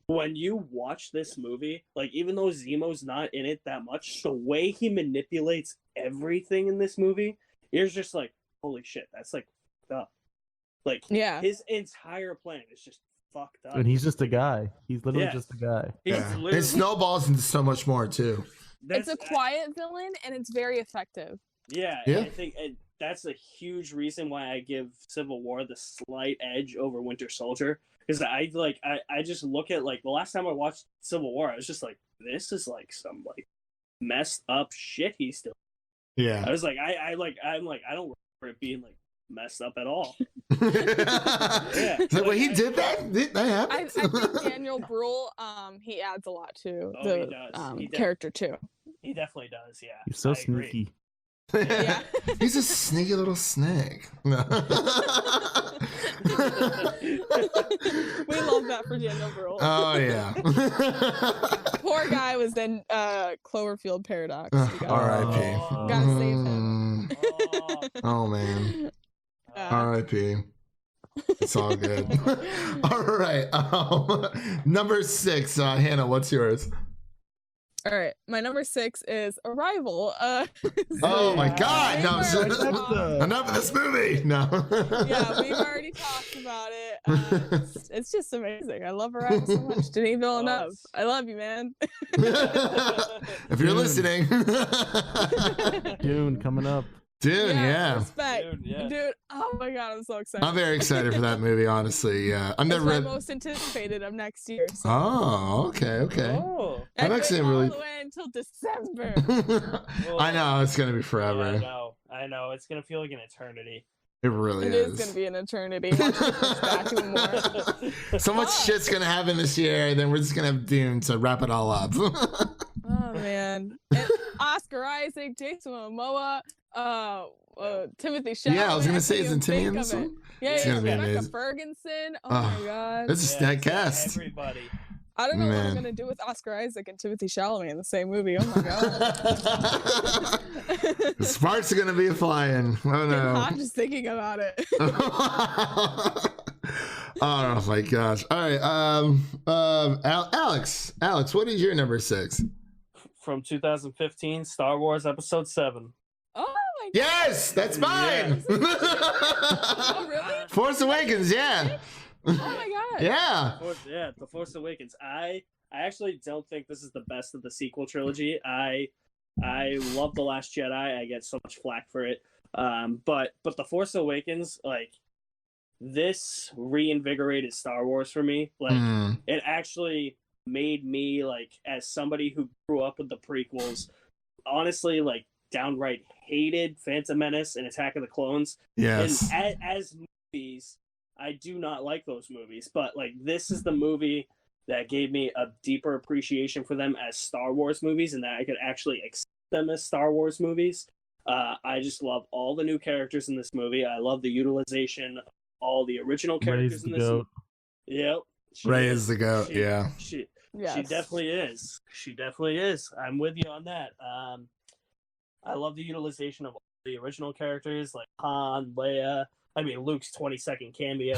when you watch this movie, like, even though Zemo's not in it that much, the way he manipulates everything in this movie, you're just like, holy shit, that's like fucked up. Like, his entire plan is just fucked up. And he's just a guy. He's literally just a guy. It snowballs into so much more too. It's a quiet villain, and it's very effective. Yeah. And I think that's a huge reason why I give Civil War the slight edge over Winter Soldier, because I just look at, like, the last time I watched Civil War, I was just like, this is like some like messed up shit he's doing. Yeah. I was like, I'm like, I don't remember it being like messed up at all. So when he did that, that happened. I think Daniel Bruhl, he adds a lot to the character too. He definitely does. Yeah, He's so sneaky. Yeah. He's a sneaky little snake. No. We love that for Daniel Brühl. Oh yeah. Poor guy was in Cloverfield Paradox. R.I.P. Gotta save him. Oh man. R.I.P. It's all good. All right. Number 6, Hannah, what's yours? All right, my number 6 is Arrival. Oh my God! No, already enough of this movie. No. Yeah, we've already talked about it. It's just amazing. I love Arrival so much. Denis Villeneuve, I love you, man. If you're listening. Dune coming up. Dune, yeah. Respect. Dude, oh my God, I'm so excited. I'm very excited for that movie, honestly. Yeah, I've It's never my read. most anticipated of next year. So. Oh, okay. I'm actually all really. the way until December. I know it's gonna be forever. Yeah, I know. It's gonna feel like an eternity. It really It is gonna be an eternity. Watch it push back even more. So much shit's gonna happen this year, and then we're just gonna have Dune to wrap it all up. Oh man, and Oscar Isaac, Jason Momoa, Timothy Chalamet. Yeah, I was gonna say, I isn't can't Timmy even in think this of it. one? Yeah, It's yeah, gonna be Rebecca amazing. Ferguson. Oh my God. It's a stacked cast. Everybody. I don't know what I'm Man. gonna do with Oscar Isaac and Timothy Chalamet in the same movie. Oh my God. The sparks are gonna be flying. Oh no. I'm just thinking about it. Oh my gosh. All right. Alex, what is your number 6? From 2015, Star Wars Episode 7. Oh my God. Yes, that's mine. Oh really? Force Awakens, yeah. Oh my God. Yeah. The Force Awakens. I actually don't think this is the best of the sequel trilogy. I love The Last Jedi. I get so much flack for it. But The Force Awakens, like, this reinvigorated Star Wars for me. Like, it actually made me, like, as somebody who grew up with the prequels, honestly, like, downright hated Phantom Menace and Attack of the Clones. Yes. And as movies, I do not like those movies, but like this is the movie that gave me a deeper appreciation for them as Star Wars movies, and that I could actually accept them as Star Wars movies. I just love all the new characters in this movie. I love the utilization of all the original characters in this. Goat. Yep. Rey is the goat. Yeah. She Yes. definitely is. She definitely is. I'm with you on that. I love the utilization of all the original characters like Han, Leia. I mean, Luke's 20-second cameo.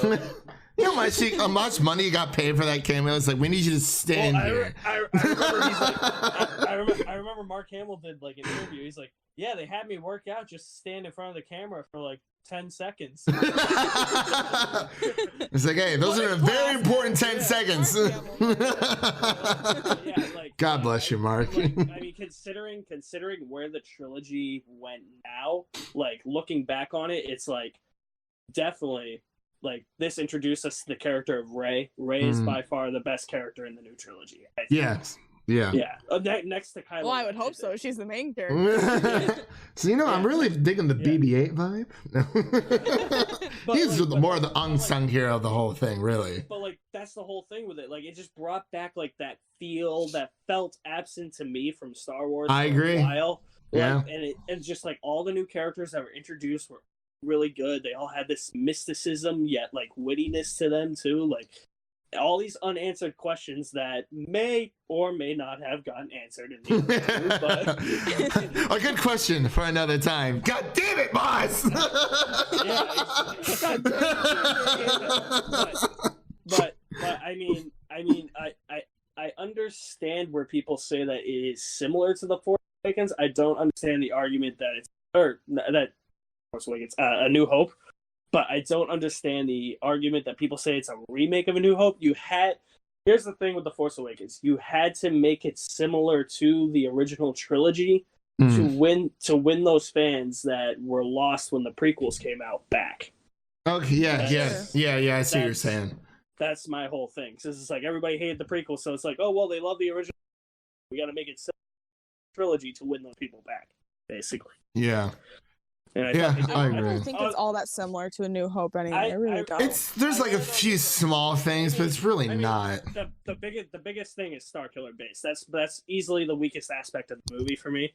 You know how much money you got paid for that cameo? It's like, we need you to stand here. I remember he's like, I remember Mark Hamill did like an interview. He's like, yeah, they had me work out just stand in front of the camera for like 10 seconds. It's like, hey, those are a very important 10 seconds. God bless you, Mark. Like, I mean, considering where the trilogy went now, like looking back on it, it's like definitely like this introduced us to the character of Rey. Rey is by far the best character in the new trilogy. I think. Yes. Yeah. Next to Kylo. Well, I would hope so. She's the main character. So, I'm really digging the BB-8 vibe. He's more of the unsung hero of the whole thing, really. But like that's the whole thing with it. Like it just brought back like that feel that felt absent to me from Star Wars. I agree. A while. Yeah. Like, and just like all the new characters that were introduced were really good. They all had this mysticism yet like wittiness to them too. Like all these unanswered questions that may or may not have gotten answered in the interview, but a good question for another time. God damn it, boss! but I mean I understand where people say that it is similar to the Force Awakens. I don't understand the argument that it's that Force Awakens, A New Hope. But I don't understand the argument that people say it's a remake of A New Hope. Here's the thing with The Force Awakens. You had to make it similar to the original trilogy to win those fans that were lost when the prequels came out back. Okay, yeah, I see what you're saying. That's my whole thing. Because it's like everybody hated the prequels, so it's like, oh, well, they love the original. We got to make it similar to the trilogy to win those people back, basically. Yeah. And I I agree. don't think it's all that similar to A New Hope anyway. I really don't. There's like a few small things, but it's really not. The biggest thing is Starkiller Base. That's easily the weakest aspect of the movie for me.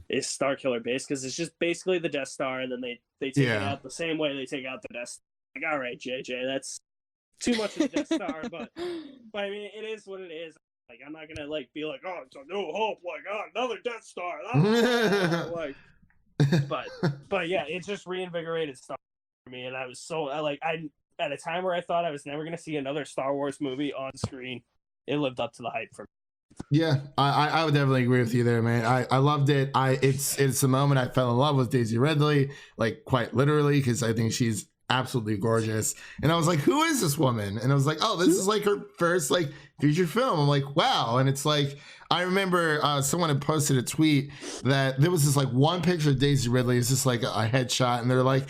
is Starkiller Base, because it's just basically the Death Star, and then they take it Yeah. out the same way they take out the Death Star. Like, all right, JJ, that's too much of the Death Star, but I mean, it is what it is. Like, I'm not gonna like be like, oh, it's a new hope, like, oh, another Death Star. Like, but yeah, it just reinvigorated Star Wars for me, and I was so I at a time where I thought I was never gonna see another Star Wars movie on screen, it lived up to the hype for me. Yeah, I would definitely agree with you there, man. I loved it. It's the moment I fell in love with Daisy Ridley, like quite literally, because I think she's absolutely gorgeous. And I was like, who is this woman? And I was like, oh, this is like her first like feature film. I'm like, wow. And it's like, I remember someone had posted a tweet that there was this like one picture of Daisy Ridley. It's just like a headshot, and they're like,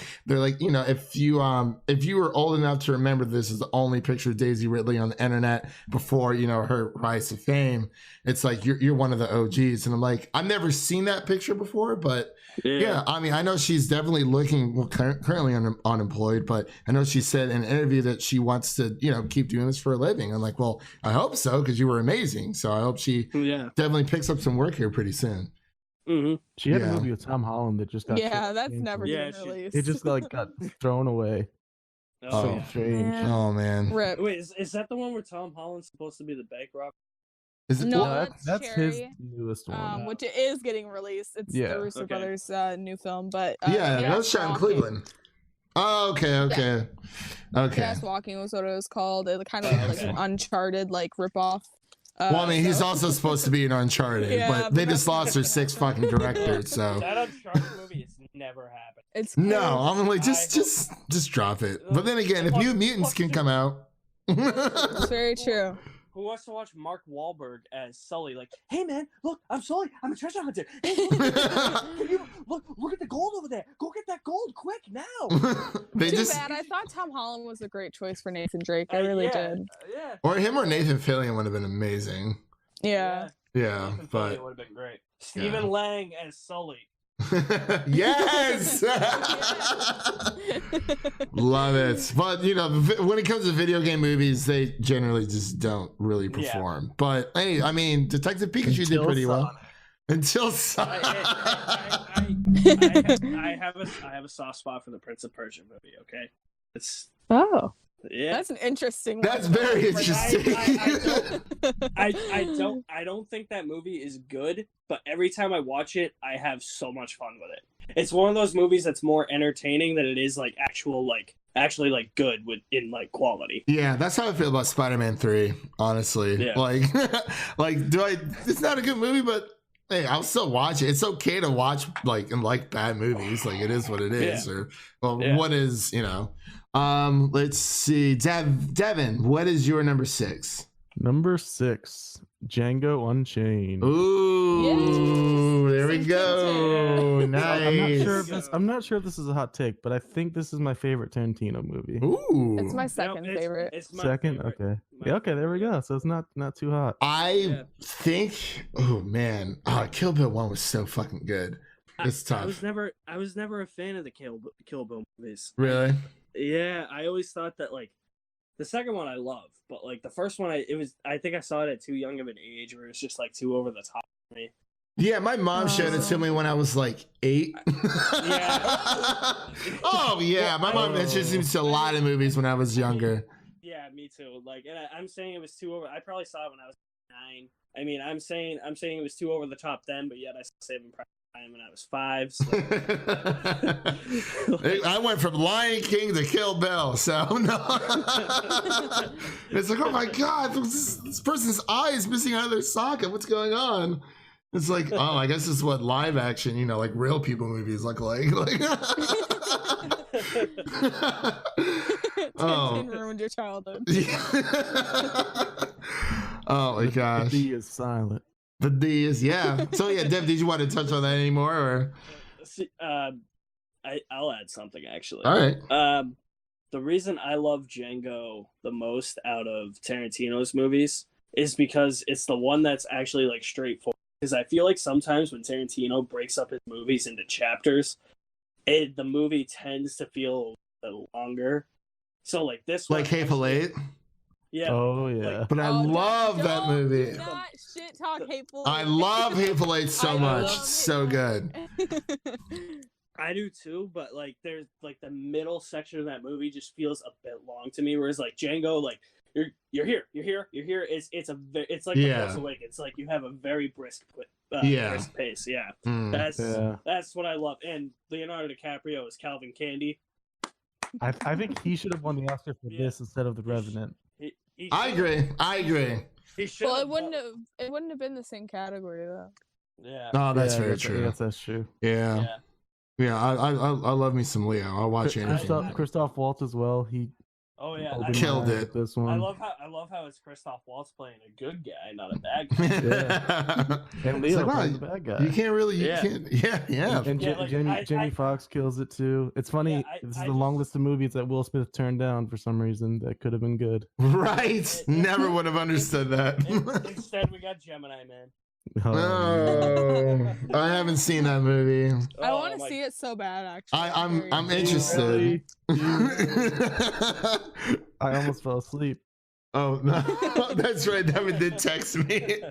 you know, if you were old enough to remember, this is the only picture of Daisy Ridley on the internet before, you know, her rise to fame. It's like you're one of the OGs. And I'm like, I've never seen that picture before, but yeah, I mean, I know she's definitely looking currently unemployed, but I know she said in an interview that she wants to, you know, keep doing this for a living. I'm like, well, I hope so, because you were amazing. So I hope she definitely picks up some work here pretty soon. Mm-hmm. She had a movie with Tom Holland that just got that's never getting released. It just like got thrown away. So strange. Oh man. Rip. Wait, is that the one where Tom Holland's supposed to be the bank robber? Is it? No, that's his Cherry, newest one. which is getting released. It's the Russo Brothers new film, but that was shot in Cleveland. Oh, okay. Yes, Walking was what it was called. It kind of like an Uncharted like ripoff. Well, I mean, he's also supposed to be in Uncharted, but they just lost their 6 fucking directors. So that Uncharted movie has never happened. It's no, I'm like just drop it. But then again, if New Mutants can come out, it's very true. Who wants to watch Mark Wahlberg as Sully? Like, hey man, look, I'm Sully. I'm a treasure hunter. Hey, look at the gold over there. Go get that gold quick now. Too bad. I thought Tom Holland was a great choice for Nathan Drake. I really did. Yeah. Or him or Nathan Fillion would have been amazing. Yeah. Nathan But Fillion would have been great. Stephen Lang as Sully. Yes. Love it. But you know, when it comes to video game movies, they generally just don't really perform. But hey, I mean, Detective Pikachu did pretty well until I have a soft spot for the Prince of Persia movie. Okay, it's that's an interesting one. That's very interesting. I don't think that movie is good, but every time I watch it, I have so much fun with it. It's one of those movies that's more entertaining than it is like actually like good in like quality. Yeah, that's how I feel about Spider-Man 3, honestly. Yeah. Like it's not a good movie, but hey, I'll still watch it. It's okay to watch like bad movies. Like it is what it is. What is, you know. Let's see. Devin, what is your number 6? Number 6, Django Unchained. Ooh, there we go. Nice. I'm not sure if this is a hot take, but I think this is my favorite Tarantino movie. Ooh. It's my second favorite. It's my Second? favorite. Okay. Yeah, okay, there we go. So it's not too hot. I think, oh man, Kill Bill 1 was so fucking good. It's tough. I was never a fan of the Kill Bill movies. Really? Yeah, I always thought that like the second one I love, but like the first one I think I saw it at too young of an age where it's just like too over the top for me. Yeah, my mom showed it to me when I was like 8. Yeah. Oh yeah, my mom introduced me to a lot of movies when I was younger. Yeah, me too. Like, and I'm saying it was too over. I probably saw it when I was 9. I mean, I'm saying it was too over the top then, but yet I saw Saving Private Ryan when I was 5. So. I went from Lion King to Kill Bill, so no. It's like, oh my god, this person's eye is missing out of their socket. What's going on? It's like, oh, I guess this is what live action, you know, like real people movies look like. Tintin ruined your childhood. Oh my gosh. The D is silent. The D is, yeah. So yeah, Dev, did you want to touch on that anymore, or? I'll add something actually. All right. The reason I love Django the most out of Tarantino's movies is because it's the one that's actually like straightforward. Because I feel like sometimes when Tarantino breaks up his movies into chapters, the movie tends to feel a little longer. So like this one, like Hateful Eight. Yeah. Oh yeah. But I love that movie. Not shit can't talk Hateful Eight. I love Hateful Eight so I much. love It's so good. I do too, but like there's like the middle section of that movie just feels a bit long to me. Whereas like Django, like you're here. It's like the Force Awakens. It's like you have a very brisk pace. Yeah, that's what I love. And Leonardo DiCaprio is Calvin Candy. I think he should have won the Oscar for this instead of The Revenant. I agree. He should. Well, it wouldn't have been the same category though. Yeah. Oh, that's very true. Yes, that's true. Yeah. I love me some Leo. I'll watch anything. Christoph Waltz as well. He killed it. This one. I love how it's Christoph Waltz playing a good guy, not a bad guy. And Leo playing the bad guy. You can't really. You can't. Yeah. And Jamie Foxx kills it too. It's funny. This is the long list of movies that Will Smith turned down for some reason that could have been good. Right. Never would have understood that. Instead, we got Gemini Man. Oh, I haven't seen that movie. I want to see it so bad. Actually, I'm interested. I almost fell asleep. Oh no, that's right. Devin did text me.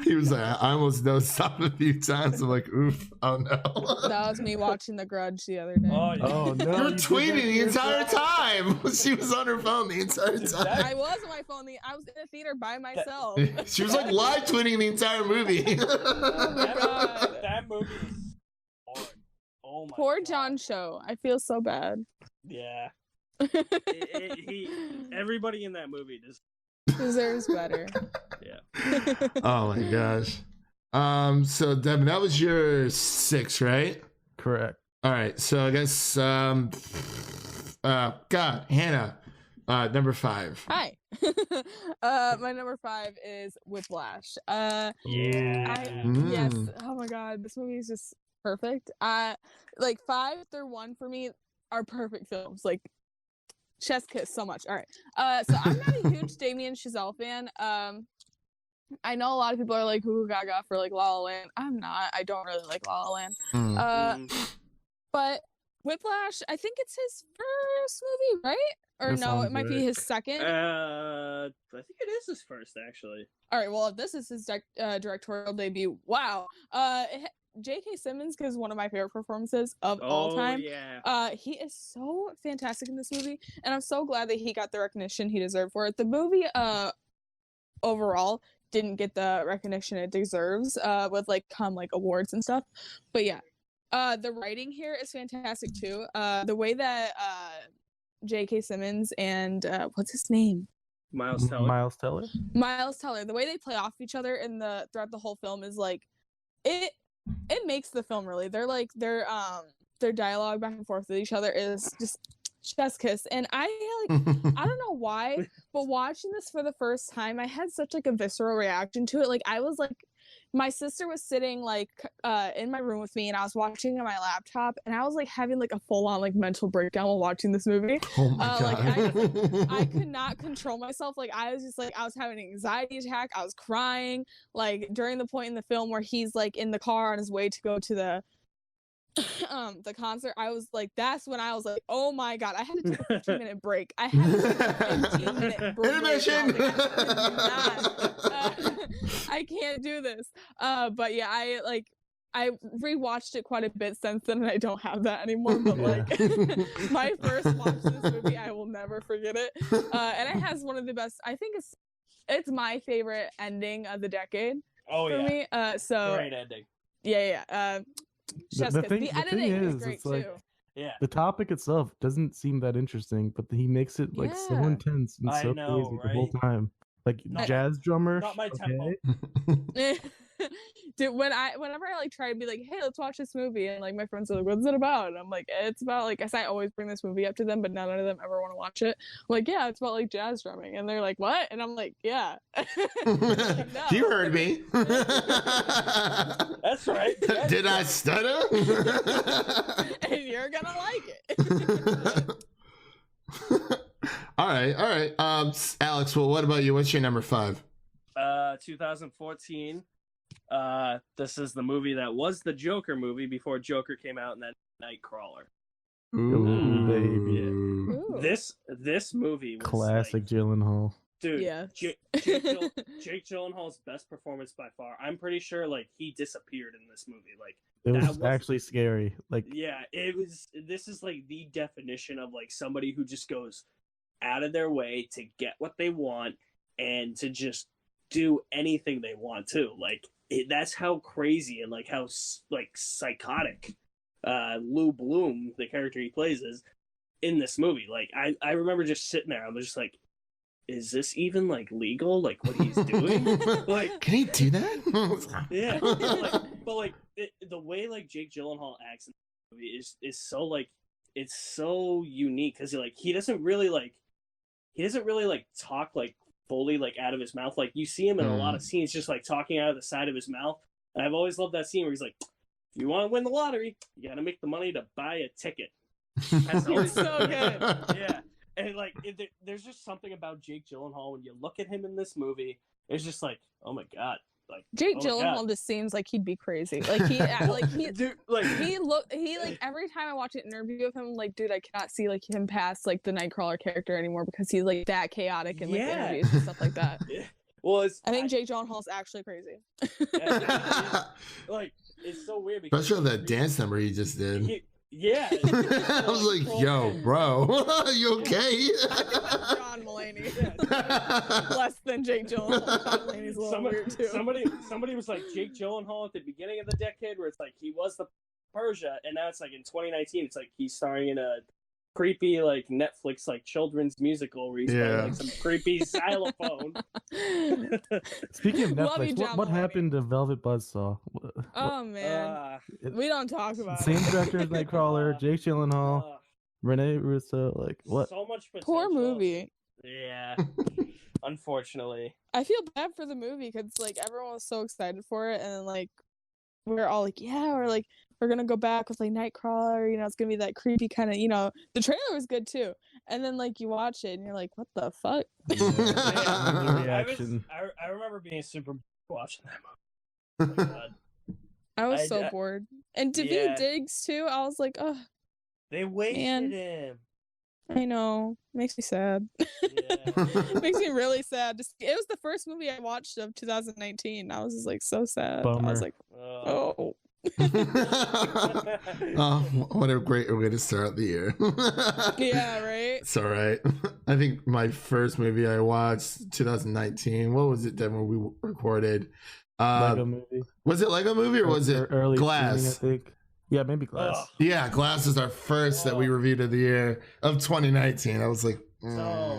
He was like, I almost dozed off a few times. I'm like, oof. Oh no. That was me watching The Grudge the other day. Oh no, you were tweeting the entire time. She was on her phone the entire time. I was on my phone. I was in a theater by myself. She was like live tweeting the entire movie. Oh my god. That movie is hard. Oh my Poor God. John Cho. I feel so bad. Yeah. Everybody in that movie deserves better. Yeah. Oh my gosh. So Devin, that was your 6, right? Correct. All right. So I guess God, Hannah, number 5. Hi. My number 5 is Whiplash. Yeah. Yes. Oh my god, this movie is just perfect. Like 5 through 1 for me are perfect films. Like chef's kiss so much. All right. So I'm not a huge Damien Chazelle fan. I know a lot of people are like ooh gaga for like La La Land. I'm not. I don't really like La La Land. But Whiplash, I think it's his first movie, right? Or no, it might be his second. I think it is his first, actually. All right. Well, if this is his directorial debut, wow. J.K. Simmons is one of my favorite performances of all time. Yeah. He is so fantastic in this movie, and I'm so glad that he got the recognition he deserved for it. The movie, overall, didn't get the recognition it deserves, with like awards and stuff. But yeah, the writing here is fantastic too. The way that J.K. Simmons and what's his name? Miles Teller. Miles Teller. The way they play off each other throughout the whole film is like it makes the film really. Their dialogue back and forth with each other is just chef's kiss. And I don't know why, but watching this for the first time, I had such like a visceral reaction to it. Like I was like, my sister was sitting like in my room with me, and I was watching on my laptop, and I was like having like a full on like mental breakdown while watching this movie. Oh my God. Like I could not control myself. Like I was just like I was having an anxiety attack. I was crying. Like during the point in the film where he's like in the car on his way to go to the concert, I was like, that's when I was like, oh my god, I had to take a 15-minute break. I had to take a 15-minute break. Intermission! I can't do this. But yeah, I rewatched it quite a bit since then, and I don't have that anymore. But like, my first watch of this movie, I will never forget it. And it has one of the best. I think it's my favorite ending of the decade. Oh for me. So great ending. Yeah. The editing is great it's like, too. Yeah. The topic itself doesn't seem that interesting, but he makes it like so intense and so crazy the whole time. Like jazz drummer. Not my tempo. Dude, whenever I like try to be like, hey, let's watch this movie, and like my friends are like, what's it about? And I'm like, it's about like, I always bring this movie up to them, but none of them ever want to watch it. I'm like, yeah, it's about like jazz drumming, and they're like, what? And I'm like, yeah. Like, no. You heard me. That's right. Did I stutter? And you're gonna like it. All right. Alex, well, what about you? What's your number 5? 2014. This is the movie that was the Joker movie before Joker came out, and then Nightcrawler. Ooh, baby. Ooh. This movie was classic Gyllenhaal. Dude, Yeah. Jake Gyllenhaal's best performance by far. I'm pretty sure like he disappeared in this movie. Like It that was actually scary. Like, yeah, it was. This is like the definition of like somebody who just goes out of their way to get what they want and to just do anything they want to. Like that's how crazy and like how like psychotic Lou Bloom, the character he plays, is in this movie. Like I remember just sitting there. I was just like, is this even like legal? Like what he's doing? Like, can he do that? Yeah, but the way like Jake Gyllenhaal acts in the movie is so like it's so unique because he doesn't really talk like fully like out of his mouth. Like you see him in a lot of scenes just like talking out of the side of his mouth. And I've always loved that scene where he's like, if you want to win the lottery, you got to make the money to buy a ticket. It's so good. Yeah. And like, there's just something about Jake Gyllenhaal when you look at him in this movie. It's just like, oh my god, like Jake Gyllenhaal just seems like he'd be crazy. Like he every time I watch an interview of him, like, dude, I cannot see like him past like the Nightcrawler character anymore because he's like that chaotic in like interviews and stuff like that. Yeah. Well, I think Jake Gyllenhaal's actually crazy. Like it's so weird because especially that dance number he just did. Yeah. I was like, yo, bro, are you okay? John Mulaney. Less than Jake Gyllenhaal. John Mulaney's a little weird too. Somebody was like Jake Gyllenhaal at the beginning of the decade where it's like he was the Persia, and now it's like in 2019 it's like he's starring in a creepy like Netflix like children's musical where he's playing like some creepy xylophone. Speaking of Netflix, what happened to Velvet Buzzsaw? Oh man, we don't talk about same director as Nightcrawler, Jake Gyllenhaal, Renee Russo. Like what? So much potential. Poor movie. Yeah, unfortunately. I feel bad for the movie because like everyone was so excited for it, and then like we're all like, yeah, we're gonna go back with like Nightcrawler, you know, it's gonna be that creepy kind of, you know, the trailer was good too, and then like you watch it and you're like, what the fuck? I remember being super watching that movie. Oh my god. I was so bored, and Devin Diggs too. I was like, oh, they wasted him. I know, makes me sad. Makes me really sad. It was the first movie I watched of 2019. I was just like so sad. Bummer. I was like, oh. Oh, what a great way to start the year. Yeah, right. It's all right. I think my first movie I watched 2019. What was it, Devin? We recorded. Lego Movie. Was it Lego Movie or was it early Glass? Streaming, I think. Yeah, maybe Glass. Yeah, Glass is our first that we reviewed of the year of 2019. I was like, all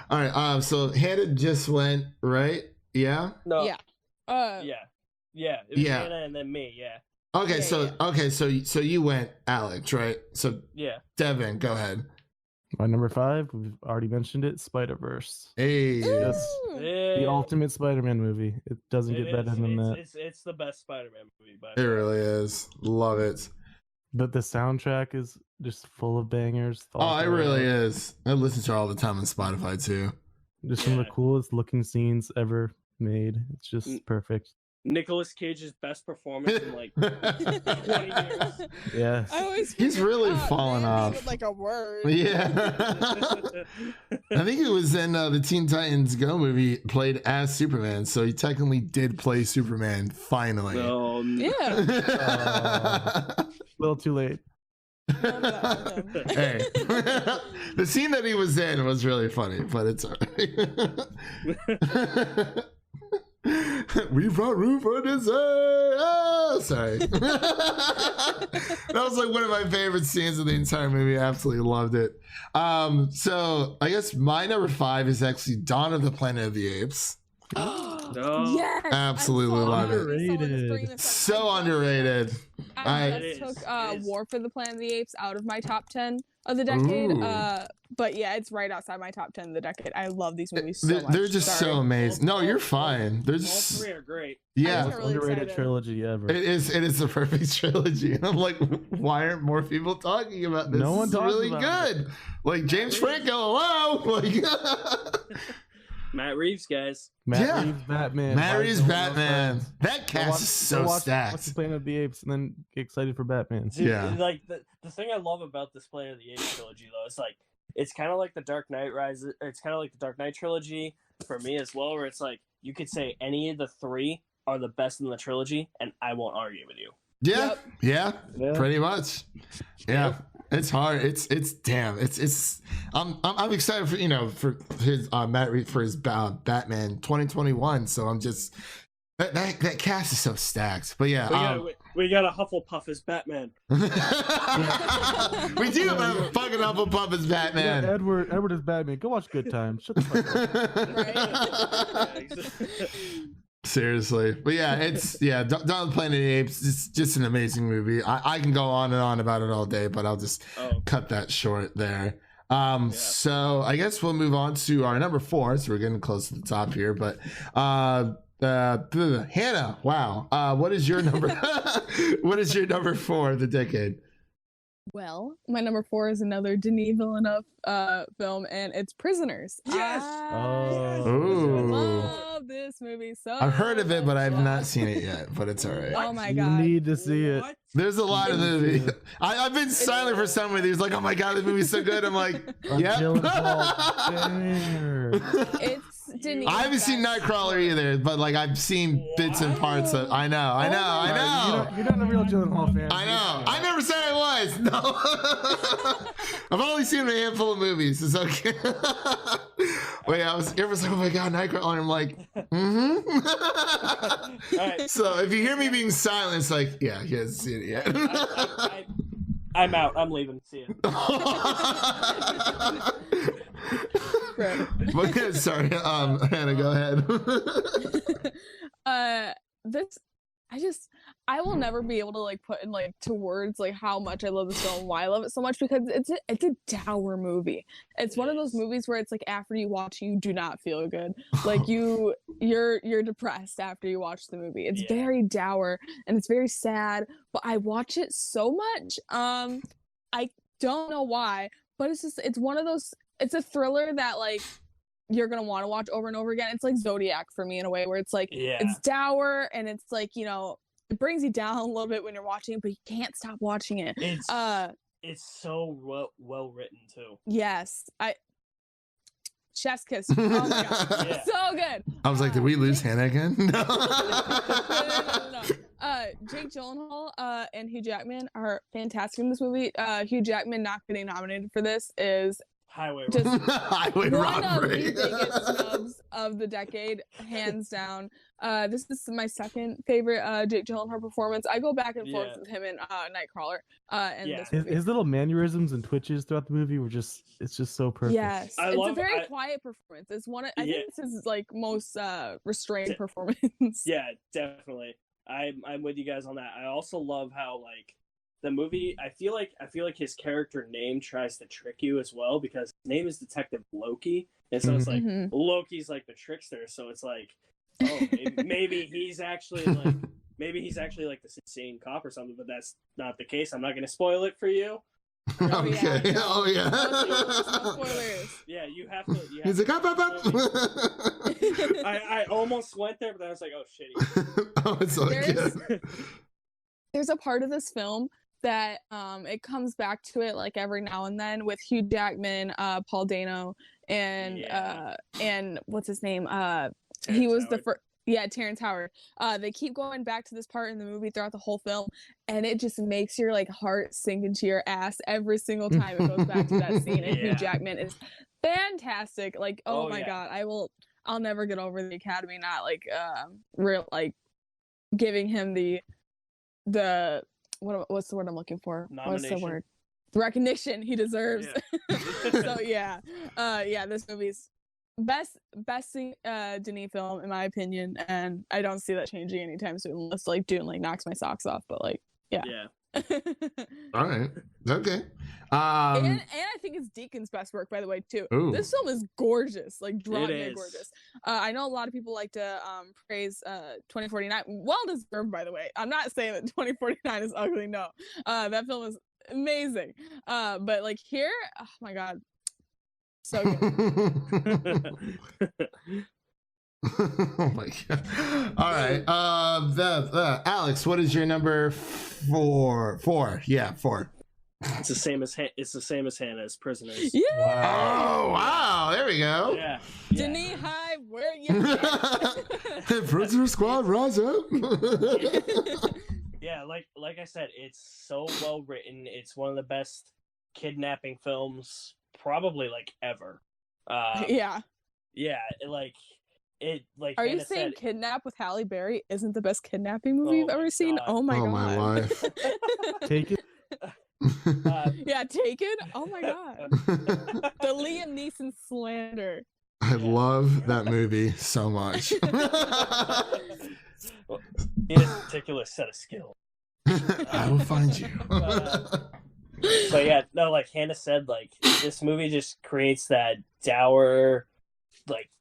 right. So Hannah just went, right? Yeah. No. Yeah. Yeah. It was Hannah and then me. Yeah. Okay. So you went, Alex, right? So yeah. Devin, go ahead. My number 5, we've already mentioned it, Spider-Verse. Hey. The ultimate Spider-Man movie. It doesn't get better than that. It's the best Spider-Man movie. It really is. Love it. But the soundtrack is just full of bangers. Oh, it really is. I listen to it all the time on Spotify too. Just some of the coolest looking scenes ever made. It's just perfect. Nicolas Cage's best performance in like 20 years. Yeah. He's really fallen off. With, like a word. Yeah. I think it was in the Teen Titans Go movie played as Superman, so he technically did play Superman finally. Yeah. A little too late. Hey, the scene that he was in was really funny, but it's all right. We brought room for dessert. Oh, sorry. That was like one of my favorite scenes of the entire movie. I absolutely loved it. So I guess my number 5 is actually Dawn of the Planet of the Apes. No. Yes, Absolutely love it. So underrated. I took War for the Planet of the Apes out of my top 10 of the decade. But yeah, it's right outside my top 10 of the decade. I love these movies so much. They're just so amazing. No, you're fine. They're just, all 3 are great. Yeah, most underrated trilogy ever. It is the perfect trilogy. And I'm like, why aren't more people talking about this? No one talks talks really about good. Like James Franco, hello. Like Matt Reeves, guys. Matt Reeves Batman. Matt Why Reeves don't we Batman. friends? That cast is so watch stacked. Planet of the Apes and then get excited for Batman. Dude, Yeah. like the thing I love about this Planet of the Apes trilogy, though, is like it's kind of like the Dark Knight Rises. It's kind of like the Dark Knight trilogy for me as well, where it's like you could say any of the three are the best in the trilogy, and I won't argue with you. Yeah, Yep. yeah, pretty much. Yeah, it's hard. It's damn. It's. I'm excited for his Matt Reeves for his Batman 2021. So I'm just that cast is so stacked. But yeah, we got a Hufflepuff as Batman. we do have a fucking Hufflepuff as Batman. Yeah, Edward is Batman. Go watch Good Times. Shut the fuck up. Seriously, but yeah, Dawn of the Planet of the Apes. It's just an amazing movie. I can go on and on about it all day, but I'll just cut that short there. So I guess we'll move on to our number 4. So we're getting close to the top here, but Hannah, wow, what is your number? What is your number 4 of the decade? Well, my number 4 is another Denis Villeneuve film, and it's Prisoners. Yes. I love this movie so I've heard of it, but I've much. not seen it yet. But it's all right. Oh my You god! need to see it. There's a lot of movies. I've been silent for some of these. Like, oh my god, this movie's so good. I'm like, yep. It's Denis. I haven't seen Nightcrawler either, but like I've seen bits and parts of. I know. You're not a real Gyllenhaal fan. I know. I never said I was. No. I've only seen a handful of movies. It's okay. Wait, everyone's like, oh my god, Nightcrawler. I'm like, Right. So if you hear me being silent, it's like, yeah, he hasn't seen it yet. I'm out. I'm leaving. See ya. But yeah, sorry, Hannah, go ahead. I will never be able to like put in like to words like how much I love this film, why I love it so much, because it's a dour movie. It's one of those movies where it's like after you watch, you do not feel good. Like you're depressed after you watch the movie. It's very dour and it's very sad. But I watch it so much. I don't know why, but it's one of those. It's a thriller that like you're gonna want to watch over and over again. It's like Zodiac for me in a way where it's like it's dour and it's like it brings you down a little bit when you're watching it, but you can't stop watching it. It's so well written too. Yes, chef's kiss. Oh my god, so good. I was like, did we lose Hannah again? No. No. Jake Gyllenhaal and Hugh Jackman are fantastic in this movie. Hugh Jackman not getting nominated for this is Highway just Highway one robbery. of the biggest snubs of the decade, hands down. This is my second favorite Jake Gyllenhaal performance. I go back and forth with him in Nightcrawler and this movie. His little mannerisms and twitches throughout the movie it's just so perfect. Yes, it's a very quiet performance. It's one I think this is like most restrained performance. Yeah, definitely. I'm with you guys on that. I also love how like the movie, I feel like his character name tries to trick you as well, because his name is Detective Loki, and so it's like Loki's like the trickster. So it's like, oh, maybe he's actually like this insane cop or something, but that's not the case. I'm not going to spoil it for you. Okay. Oh yeah. No spoilers. Yeah, you have to. He's like, up. I almost went there, but then I was like, oh shit. Oh, it's so good. There's a part of this film that it comes back to it like every now and then with Hugh Jackman, Paul Dano, and what's his name? He was the first. Yeah, Terrence Howard. They keep going back to this part in the movie throughout the whole film, and it just makes your like heart sink into your ass every single time it goes back to that scene. And Hugh Jackman is fantastic. Like, oh my god, I'll never get over the Academy not like real like giving him the what's the word I'm looking for? Nomination. What's the word? The recognition he deserves. So this movie's best Denis film in my opinion, and I don't see that changing anytime soon unless like Dune like knocks my socks off. But like, yeah. All right. Okay. And I think it's Deacon's best work, by the way, too. Ooh. This film is gorgeous, like drawing gorgeous. I know a lot of people like to praise 2049. Well deserved, by the way. I'm not saying that 2049 is ugly. No, that film is amazing. But like here, oh my god, So good. Oh my god! All right, Alex, what is your number 4? 4, yeah, 4. It's the same as Hannah's Prisoners. Yeah. Oh wow! There we go. Yeah. Denis High, where you at? Prisoner Squad, rise up. Yeah, like I said, it's so well written. It's one of the best kidnapping films probably like ever. Yeah. Yeah, like it. Like Are Hannah you saying said, Kidnap with Halle Berry isn't the best kidnapping movie you've ever seen? God. Oh my god. my life. Take it. Yeah, Taken. Oh my god. The Liam Neeson slander. I love that movie so much. Well, he has a particular set of skills. I will find you. So yeah, no, like Hannah said, like this movie just creates that dour, like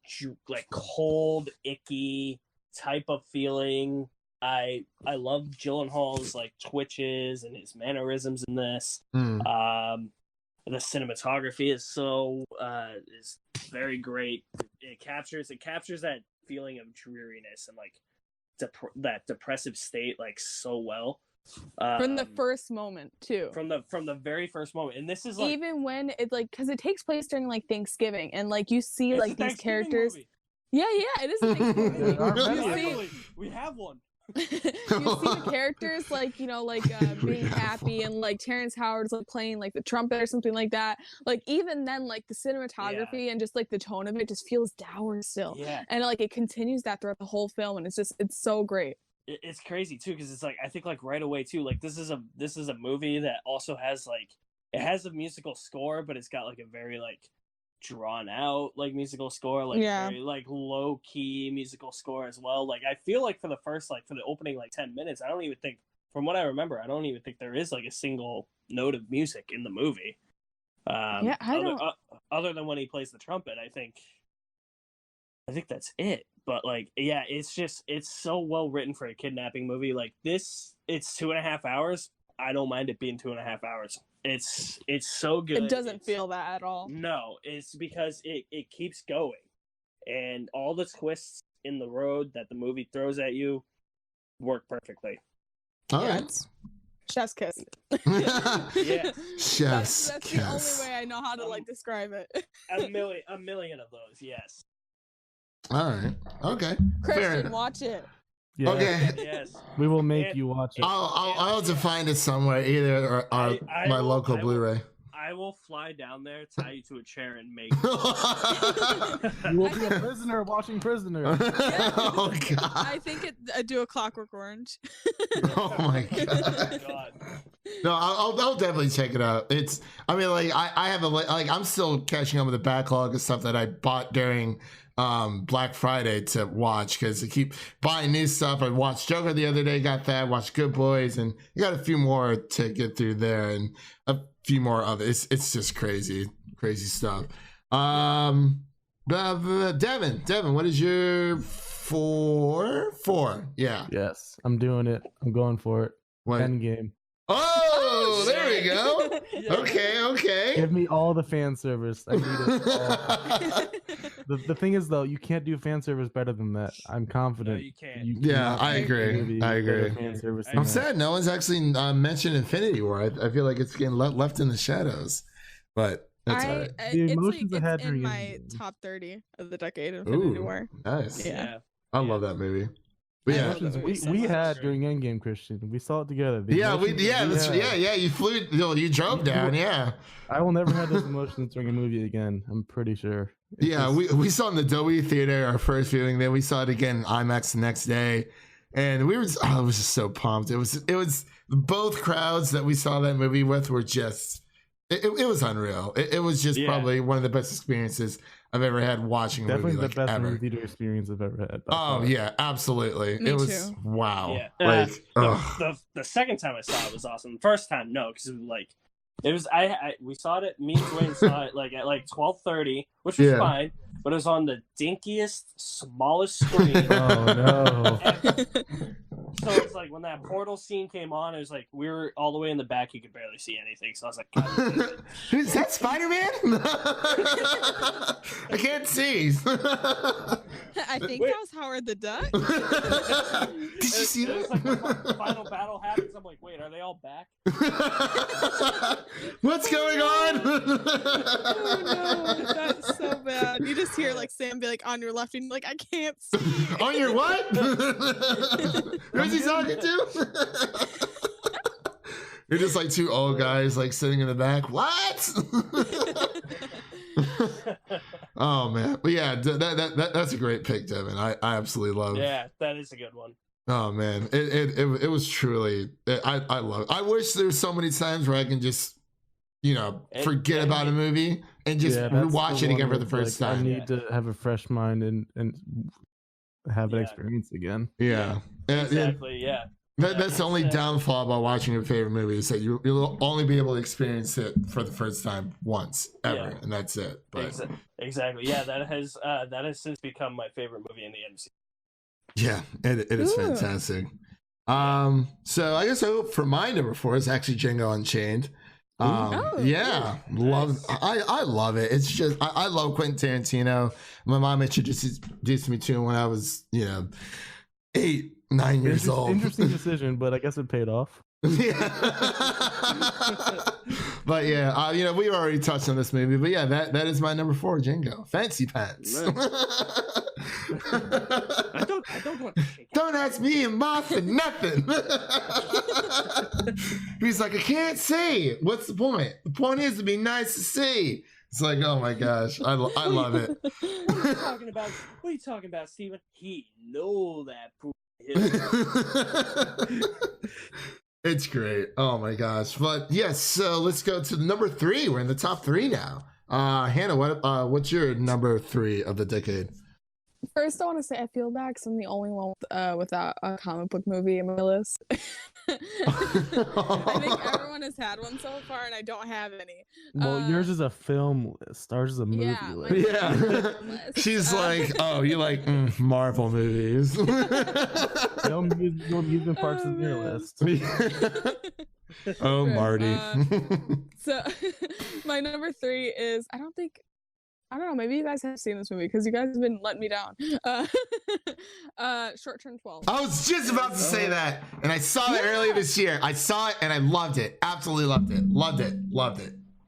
cold, icky type of feeling. I love Gyllenhaal's like twitches and his mannerisms in this. The cinematography is is very great. It captures that feeling of dreariness and like that depressive state like so well. From the first moment too. From the very first moment, and this is like, even when it like because it takes place during like Thanksgiving and like you see like these characters. Movie. Yeah, it is a Thanksgiving movie. We have one. You see the characters like being happy and like Terrence Howard's like playing like the trumpet or something like that. Like even then like the cinematography and just like the tone of it just feels dour still. Yeah. And like it continues that throughout the whole film and it's so great. It's crazy too because it's like I think like right away too like this is a movie that also has like it has a musical score but it's got like a very like drawn out like musical score like very like low key musical score as well. Like I feel like for the opening like 10 minutes I don't even think from what I remember I don't even think there is like a single note of music in the movie. Other than when he plays the trumpet, I think that's it. But like yeah, it's so well written for a kidnapping movie. Like this, it's 2.5 hours. I don't mind it being 2.5 hours. It's so good. It doesn't feel that at all. No, it's because it keeps going. And all the twists in the road that the movie throws at you work perfectly. All right. Chef's kiss. Yeah. Chef's that's kiss. the only way I know how to like describe it. a million of those, yes. All right. Okay. Christian, watch it. Yeah. Okay. Yes. We will make you watch it. I'll have to find it somewhere, either or my local Blu-ray. I will fly down there, tie you to a chair, and make. You will be a prisoner watching Prisoner. Oh God! I think do a Clockwork Orange. Oh my God! No, I'll definitely check it out. I mean, like I have I'm still catching up with the backlog of stuff that I bought during Black Friday to watch because I keep buying new stuff. I watched Joker the other day, got that. Watched Good Boys, and you got a few more to get through there, and a few more of it. It's just crazy stuff. Devin, what is your 4? 4, yeah. Yes, I'm doing it. I'm going for it. What? Endgame. Oh, there we go. Okay. Give me all the fan service. I need it all. The thing is, though, you can't do fan service better than that. I'm confident. No, you can't. Yeah, I agree. Fan service I'm sad no one's actually mentioned Infinity War. I feel like it's getting left in the shadows, but that's all right. The emotions I had it's in during my Endgame. top 30 of the decade. Infinity War. Nice. Yeah. I love that movie. But yeah, we had during Endgame, Christian. We saw it together. You flew, you drove down. Yeah, I will never have those emotions during a movie again. I'm pretty sure. We saw it in the Dolby Theater our first viewing. Then we saw it again in IMAX the next day, and we were. I was just so pumped. It was both crowds that we saw that movie with were just. It was unreal. It was just probably one of the best experiences I've ever had watching a movie. Definitely the best ever. movie theater experience I've ever had. Oh yeah, absolutely. Me it was too. wow. Yeah. The second time I saw it was awesome. The first time, no, because it was we saw it. Me and Dwayne saw it like at 12:30, which was fine, but it was on the dinkiest, smallest screen. Oh no! So it's like when that portal scene came on, it was like we were all the way in the back, you could barely see anything. So I was like, God, is that Spider-Man? I can't see. I think that was Howard the Duck. Did you see that? It's like the final battle happens. I'm like, wait, are they all back? What's going on? Oh no, that's so bad. You just hear like Sam be like on your left and you're like, I can't see. On your what? Who's he talking to? You're just like two old guys like sitting in the back. What? Oh man, but yeah, that's a great pick, Devin. I absolutely love. Yeah, that is a good one. Oh man, it was truly. I love it. I wish there's so many times where I can just, forget about a movie and just watch it again for the first time. I need to have a fresh mind and have an experience again. Yeah, exactly. Yeah. That's the only downfall about watching your favorite movie is that you'll only be able to experience it for the first time once ever, and that's it. But exactly, yeah, that has since become my favorite movie in the MCU. Yeah, it is fantastic. So I guess for my number 4 is actually Django Unchained. Yeah, nice. I love it. It's just I love Quentin Tarantino. My mom introduced me to him when I was 8, 9 years old. Interesting decision, but I guess it paid off. Yeah. But yeah, we already touched on this movie, but yeah, that is my number 4, Django. Fancy pants. I don't want to shake. Don't ask me and Ma for nothing. He's like, I can't see. What's the point? The point is to be nice to see. It's like, oh my gosh, I love it. What are you talking about, Steven? He know that poop. It's great. Oh my gosh. But yes, so let's go to number 3. We're in the top 3 now. Hannah, what's your number 3 of the decade? First, I want to say I feel bad because I'm the only one without a comic book movie in my list. I think everyone has had one so far, and I don't have any. Well, yours is a film list. Ours is a movie list. Yeah. She's like, oh, you like Marvel movies. Film amusement parks is your list. Oh, Marty. So, my number 3 is, I don't know, maybe you guys have seen this movie because you guys have been letting me down. Short Term 12. I was just about to say that, and I saw it earlier this year. I saw it and I loved it. Absolutely loved it. Loved it.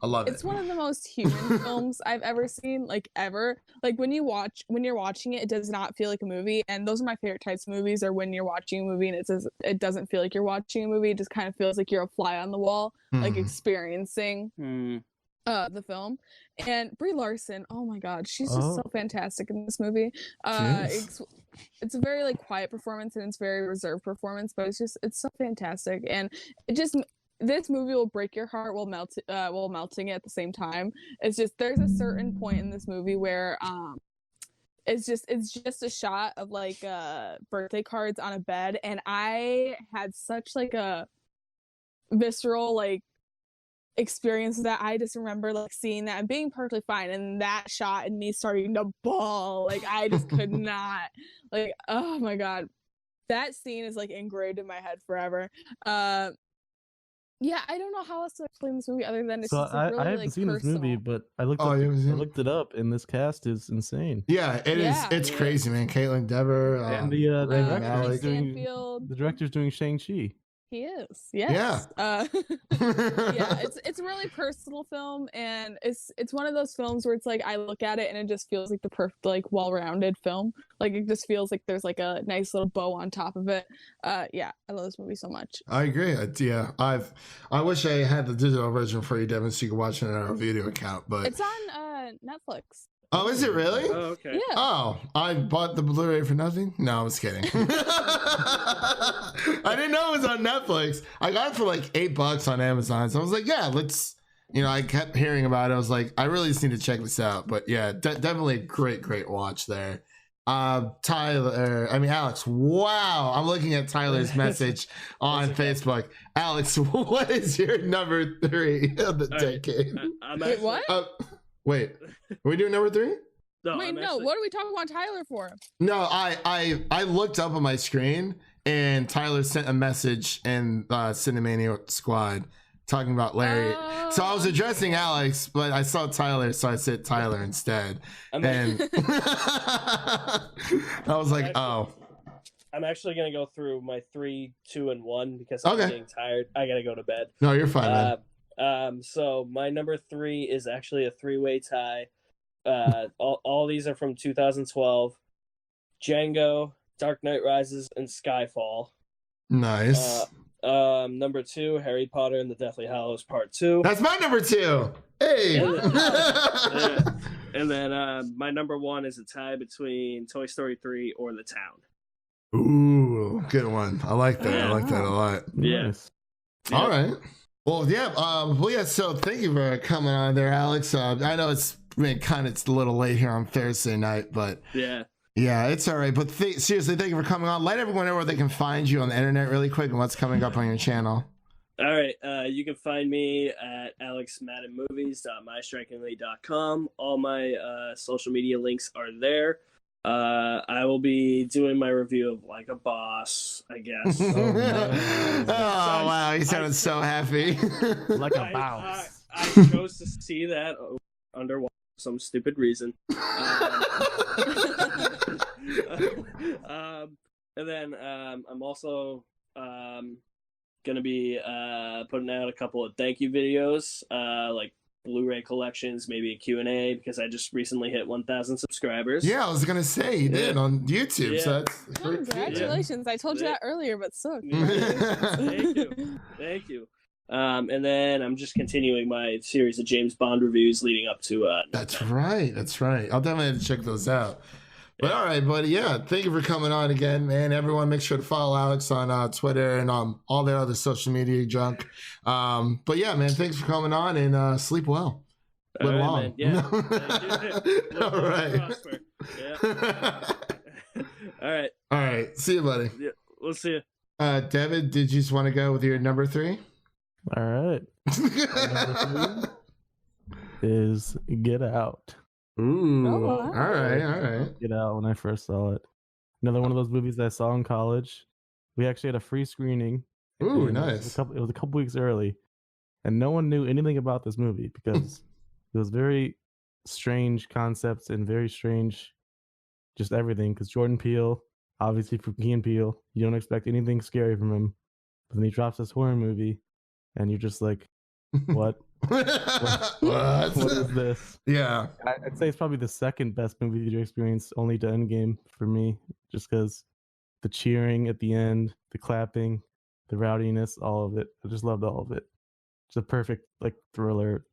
I love it. It's one of the most human films I've ever seen, like ever. Like when you're watching it, it does not feel like a movie. And those are my favorite types of movies, are when you're watching a movie and it doesn't feel like you're watching a movie. It just kind of feels like you're a fly on the wall, like experiencing the film. And Brie Larson, oh my god, she's just so fantastic in this movie. It's a very like quiet performance and it's very reserved performance, but it's so fantastic. And this movie will break your heart while melting it at the same time. It's just, there's a certain point in this movie where it's just a shot of like birthday cards on a bed, and I had such like a visceral like experience that I just remember like seeing that and being perfectly fine, and that shot and me starting to bawl. Like I just could not, like, oh my god, that scene is like engraved in my head forever. Yeah, I don't know how else to explain this movie other than it's just like, really, I haven't like, seen personal. this movie, but I looked it up, and this cast is insane. Yeah, it is. It's crazy, man. Caitlin Dever and the director's doing Shang-Chi. He is, yes. Yeah. It's a really personal film, and it's one of those films where it's like I look at it and it just feels like the perfect, like, well-rounded film. Like it just feels like there's like a nice little bow on top of it. Yeah, I love this movie so much. I agree. I wish I had the digital version for you, Devin, so you could watch it on our video account. But it's on Netflix. Oh, is it really? Oh, okay. Yeah. Oh, I bought the Blu-ray for nothing? No, I was kidding. I didn't know it was on Netflix. I got it for like $8 on Amazon. So I was like, yeah, let's, I kept hearing about it. I was like, I really just need to check this out. But yeah, definitely a great watch there. Alex, wow. I'm looking at Tyler's message on Facebook. Alex, what is your number 3 of the decade? Wait, what? Wait, are we doing number 3? No, what are we talking about Tyler for? No, I looked up on my screen and Tyler sent a message in Cinemania Squad talking about Larry. So I was addressing Alex, but I saw Tyler, so I said Tyler instead. And I was like, I'm actually gonna go through my 3, 2, and 1 because I'm getting tired. I gotta go to bed. No, you're fine, man. So my number 3 is actually a 3-way tie. All these are from 2012. Django, Dark Knight Rises, and Skyfall. Nice. Number 2, Harry Potter and the Deathly Hallows Part 2. That's my number 2. Hey. And then my number 1 is a tie between Toy Story 3 or The Town. Ooh, good one. I like that. I like that a lot. Yes. Yeah. All right. Well, yeah. So thank you for coming on there, Alex. I know it's been it's a little late here on Thursday night, but yeah, it's all right. But seriously, thank you for coming on. Let everyone know where they can find you on the internet really quick and what's coming up on your channel. All right. You can find me at alexmaddenmovies.mystrikingly.com. All my social media links are there. I will be doing my review of Like a Boss, I guess. Wow, you sounded so happy. Like a boss. I chose to see that under some stupid reason. And then I'm also gonna be putting out a couple of thank you videos, like Blu-ray collections, maybe a Q&A, because I just recently hit 1,000 subscribers. Yeah, I was gonna say you did on YouTube. So that's congratulations! I told you that earlier, but so thank you. And then I'm just continuing my series of James Bond reviews leading up to. That's right. I'll definitely have to check those out. But all right, buddy. Yeah, thank you for coming on again, man. Everyone, make sure to follow Alex on Twitter and all their other social media junk. But yeah, man, thanks for coming on and sleep well. Live long. Man. Yeah. All right. Yeah. All right. See you, buddy. Yeah, we'll see you. Devin, did you just want to go with your number 3? All right. Number 3 is Get Out. Ooh, all right. Get Out when I first saw it. Another one of those movies I saw in college. We actually had a free screening. Ooh, nice. It was a couple weeks early, and no one knew anything about this movie because it was very strange concepts and very strange, just everything. Because Jordan Peele, obviously from Key and Peele, you don't expect anything scary from him, but then he drops this horror movie, and you're just like, what? What is this? Yeah, I'd say it's probably the second best movie theater experience, only to Endgame for me, just because the cheering at the end, the clapping, the rowdiness, all of it. I just loved all of it. It's a perfect thriller,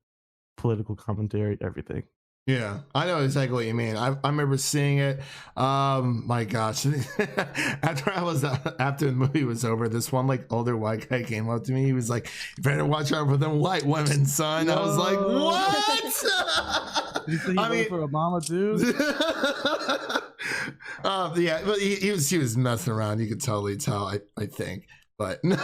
political commentary, everything. Yeah, I know exactly what you mean. I remember seeing it. My gosh, after the movie was over, this one older white guy came up to me. He was like, "You better watch out for them white women, son." No. I was like, "What?" Did you say he for Obama too? Yeah, but he was messing around. You could totally tell. I think. But no.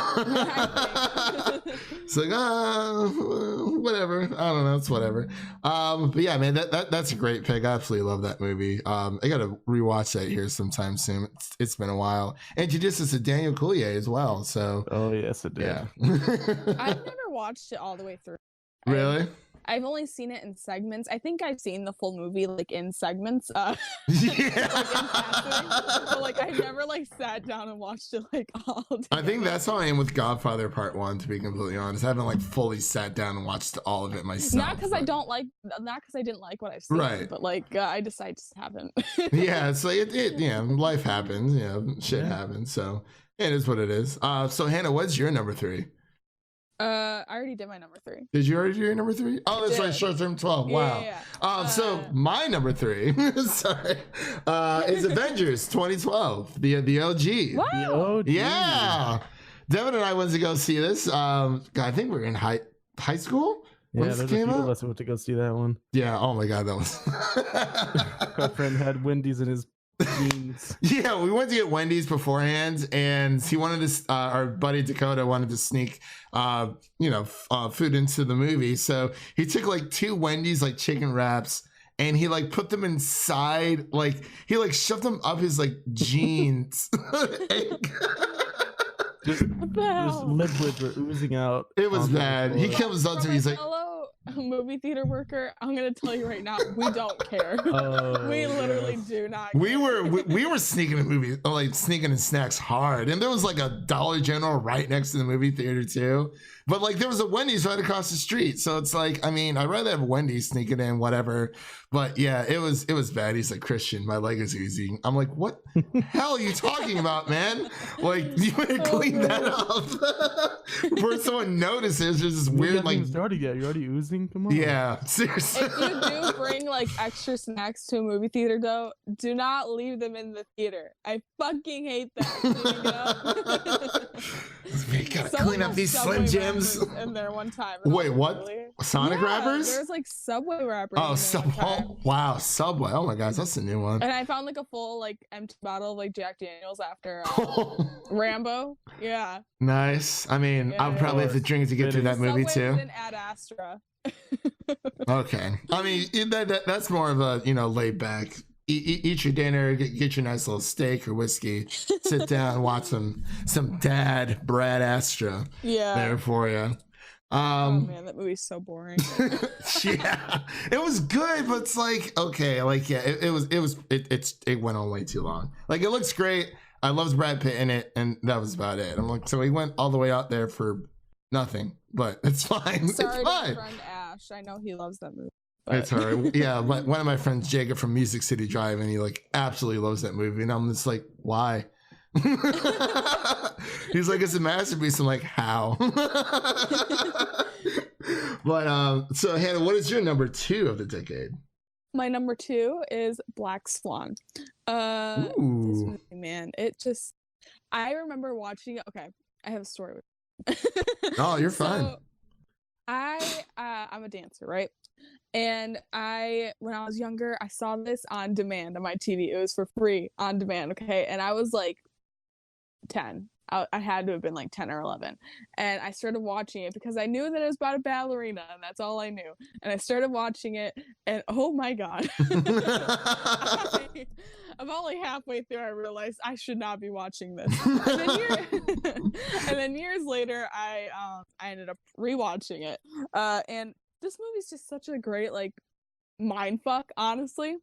It's like, whatever. I don't know. It's whatever. But yeah, man, that's a great pick. I absolutely love that movie. I got to rewatch that here sometime soon. It's been a while. Introduced us to Daniel Coulier as well. So. Oh yes, it did. Yeah. I've never watched it all the way through. Really? I've only seen it in segments. I think I've seen the full movie in segments. Yeah. In passing, but I never sat down and watched it all day. I think that's how I am with Godfather Part 1, to be completely honest. I haven't fully sat down and watched all of it myself. Not because I didn't like what I've seen, right? But I just haven't. Yeah, it's life happens. Shit happens. So it is what it is. So Hannah, what's your number 3? I already did my number 3. Did you already do your number 3? Oh, that's right, short term 12. Wow. Yeah. So my number 3, sorry, is Avengers 2012, the OG. Wow. The OG. Yeah. Devin and I went to go see this. I think we were in high school. Yeah, there's a few of us who went to go see that one. Yeah. Oh my God, that was. My friend had Wendy's in his jeans. Yeah, we went to get Wendy's beforehand, and he wanted to. Our buddy Dakota wanted to sneak, food into the movie. So he took 2 Wendy's chicken wraps, and he put them inside. He shoved them up his jeans. Just liquids were oozing out. It was bad. He comes up to me. He's like, "Hello, movie theater worker. I'm gonna tell you right now, we don't care. We literally do not. Care. We were sneaking in movies, like sneaking in snacks hard, and there was like a Dollar General right next to the movie theater too. But like there was a Wendy's right across the street, so it's like, I mean, I'd rather have Wendy's sneaking in, whatever. But yeah, it was bad. He's like, Christian, my leg is oozing. I'm like, what the hell are you talking about, man? Like, you better clean that up before someone notices. There's this weird like started yet. You're already oozing. Come on. Yeah, seriously. If you do bring like extra snacks to a movie theater, though, do not leave them in the theater. I fucking hate that. You gotta clean up these Slim Jims. In there one time. Wait, what? Sonic wrappers? There's like Subway wrappers. Oh, wow, Subway. Oh my gosh, that's a new one. And I found like a full like empty bottle of like Jack Daniels after Rambo. Yeah. Nice. I mean, I'll probably have to drink it to get through that movie too. Subway didn't add Astra. Okay. I mean, that's more of a, laid back. Eat your dinner, get your nice little steak or whiskey, sit down, watch some Dad Brad Astra. Yeah. There for you. Oh man, that movie's so boring. Yeah, it was good, but it's like, okay, like, yeah, it went on way too long. Like, it looks great. I loved Brad Pitt in it, and that was about it. I'm like, so he went all the way out there for nothing, but it's fine. Sorry it's fine. To my friend Ash. I know he loves that movie. But. It's alright. Yeah, one of my friends, Jacob from Music City Drive, and he like absolutely loves that movie, and I'm just like, why? He's like, it's a masterpiece. I'm like, how? But so Hannah, what is your number 2 of the decade? My number 2 is Black Swan. This movie, man, I remember watching it. Okay, I have a story. Oh, you're fine. I'm a dancer, right? And when I was younger, I saw this on demand on my TV. It was for free on demand, okay? And I was like 10. I had to have been like 10 or 11. And I started watching it because I knew that it was about a ballerina, and that's all I knew. And I started watching it, and oh my God. I'm only halfway through, I realized I should not be watching this. And then years later, I ended up rewatching it. And this movie's just such a great, like, mind fuck, honestly.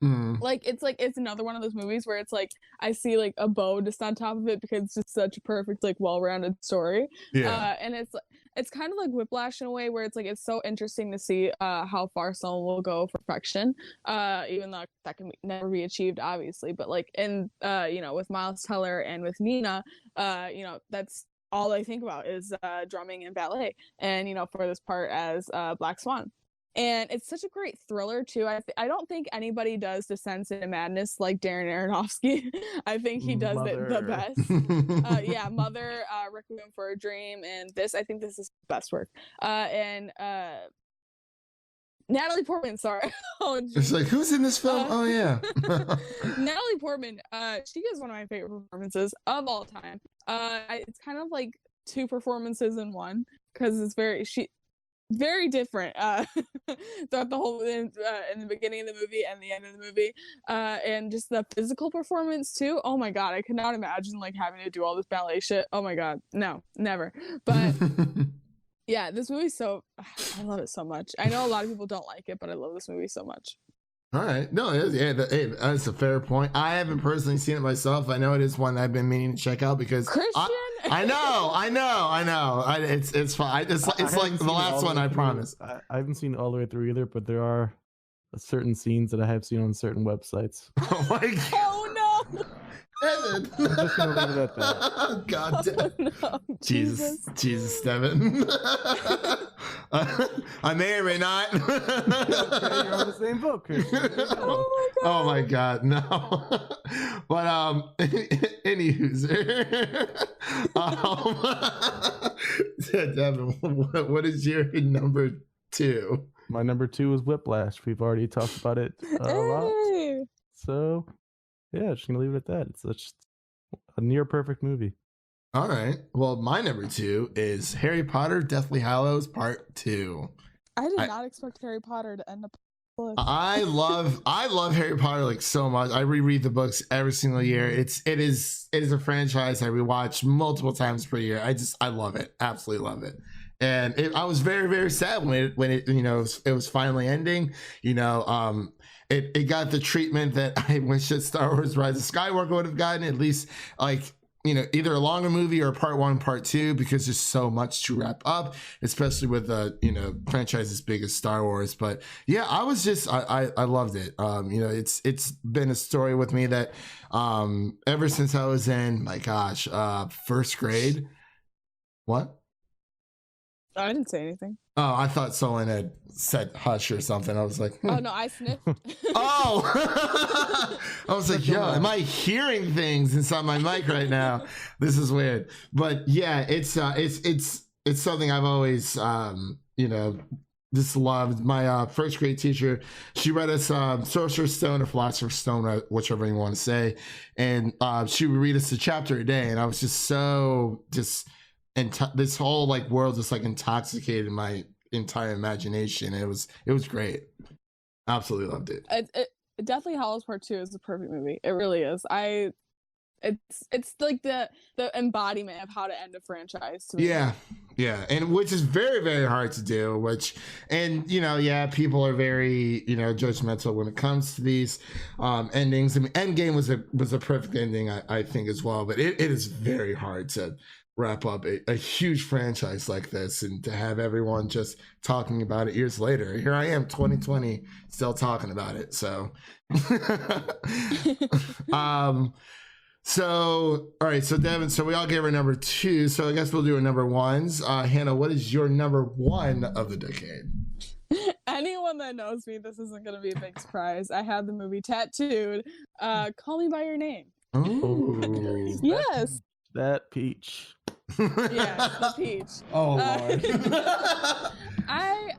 Like, it's another one of those movies where it's like I see like a bow just on top of it because it's just such a perfect, like, well-rounded story. Yeah. And it's kind of like Whiplash in a way where it's like it's so interesting to see how far someone will go for perfection, even though that can never be achieved, obviously. But like in with Miles Teller and with Nina, that's all I think about is drumming and ballet, and for this part as Black Swan. And it's such a great thriller too. I don't think anybody does Descent into Madness like Darren Aronofsky. I think he does it the best. Yeah, Mother, Requiem for a Dream, and this. I think this is his best work. And Natalie Portman. Sorry. It's like, who's in this film? Oh yeah, Natalie Portman. She is one of my favorite performances of all time. It's kind of like 2 performances in one because it's very different throughout the whole in the beginning of the movie and the end of the movie, and just the physical performance too. Oh my God, I could not imagine like having to do all this ballet shit. Oh my God, no, never. But yeah, this movie's I love it so much. I know a lot of people don't like it, but I love this movie so much. All right, no, that's a fair point. I haven't personally seen it myself. I know it is one I've been meaning to check out because Christian. I know. It's fine. It's like the last one, I promise. I haven't seen it all the way through either, but there are certain scenes that I have seen on certain websites. Oh my God. Oh no. Devin. I'm just gonna leave it at that. God damn. Oh, no. Jesus, Devin. I may or may not. Okay, you're on the same boat, Christian. Oh my God, no. But anywho, Devin, what is your number 2? My number 2 is Whiplash. We've already talked about it a lot. So yeah, just gonna leave it at that. It's such a near perfect movie. All right. Well, my number 2 is Harry Potter: Deathly Hallows Part 2. I did not expect Harry Potter to end up list. I love Harry Potter like so much. I reread the books every single year. It is a franchise I rewatch multiple times per year. I love it. Absolutely love it. And I was very, very sad when it it was finally ending. It got the treatment that I wish that Star Wars Rise of Skywalker would have gotten, at least like, either a longer movie or part 1, part 2, because there's so much to wrap up, especially with the, franchise as big as Star Wars. But yeah, I loved it. It's been a story with me that, ever since I was in, my gosh, first grade. What? I didn't say anything. Oh, I thought someone had said hush or something. I was like, Oh no, I sniffed. Oh, I was like, yo, am I hearing things inside my mic right now? This is weird. But yeah, it's something I've always, just loved. My first grade teacher, she read us Sorcerer's Stone or Philosopher's Stone, whichever you want to say, and she would read us a chapter a day, and I was just this whole like world just like intoxicated my entire imagination. It was great. Absolutely loved it. Deathly Hallows Part 2 is the perfect movie. It really is. It's like the embodiment of how to end a franchise to me. Yeah, and which is very, very hard to do, people are very, judgmental when it comes to these endings. I mean, Endgame was a perfect ending, I think, as well, but it is very hard to wrap up a huge franchise like this, and to have everyone just talking about it years later. Here I am, 2020, still talking about it. So so all right, so Devin, so we all gave our number 2, so I guess we'll do our number 1s. Hannah, what is your number 1 of the decade? Anyone that knows me, this isn't going to be a big surprise. I have the movie tattooed. Call Me by Your Name. Oh yes, that peach. Yes, the peach. Oh Lord.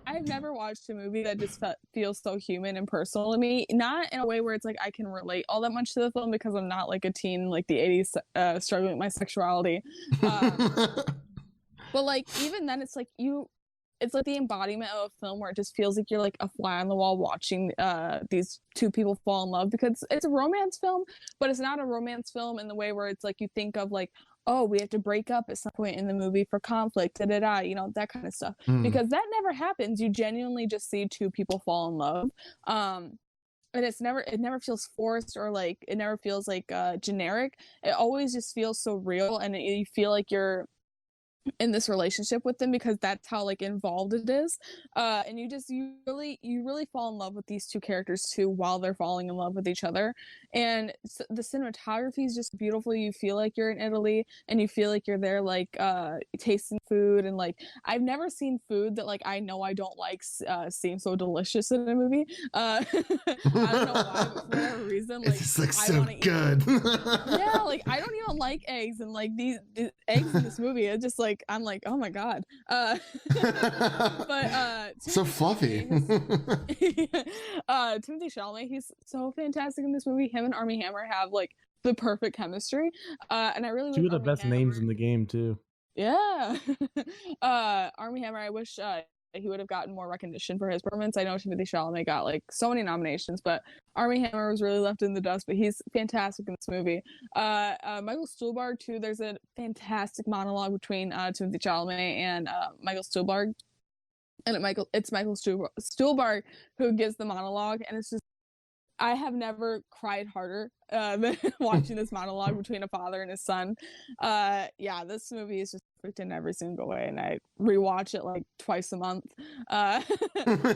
I've never watched a movie that just feels so human and personal to me. Not in a way where it's like I can relate all that much to the film, because I'm not like a teen like the 80s struggling with my sexuality. But like even then, it's like it's like the embodiment of a film where it just feels like you're like a fly on the wall watching these two people fall in love, because it's a romance film, but it's not a romance film in the way where it's like you think of like, oh, we have to break up at some point in the movie for conflict, that kind of stuff. Because that never happens. You genuinely just see two people fall in love. And it never feels forced, or like it never feels like generic. It always just feels so real, and you feel like you're in this relationship with them, because that's how like involved it is. And you really fall in love with these two characters too, while they're falling in love with each other. And the cinematography is just beautiful. You feel like you're in Italy, and you feel like you're there, like tasting food, and like I've never seen food that like I know I don't like seem so delicious in a movie. I don't know why, but for whatever reason, like, it just looks so good. Yeah, like I don't even like eggs, and like these eggs in this movie, it's just like I'm like, oh my god. But so fluffy. Timothy Chalamet, he's so fantastic in this movie. Him and Armie Hammer have like the perfect chemistry, and I really two of the Armie best Hammer. names in the game too. Yeah. Armie Hammer, I wish he would have gotten more recognition for his performance. I know Timothy Chalamet got like so many nominations, but Armie Hammer was really left in the dust, but he's fantastic in this movie. Michael Stuhlbarg too, there's a fantastic monologue between Timothy Chalamet and Michael Stuhlbarg. And it's Michael Stuhlbarg who gives the monologue, and it's just, I have never cried harder than watching this monologue between a father and his son. Yeah, this movie is just perfect in every single way, and I rewatch it like twice a month. I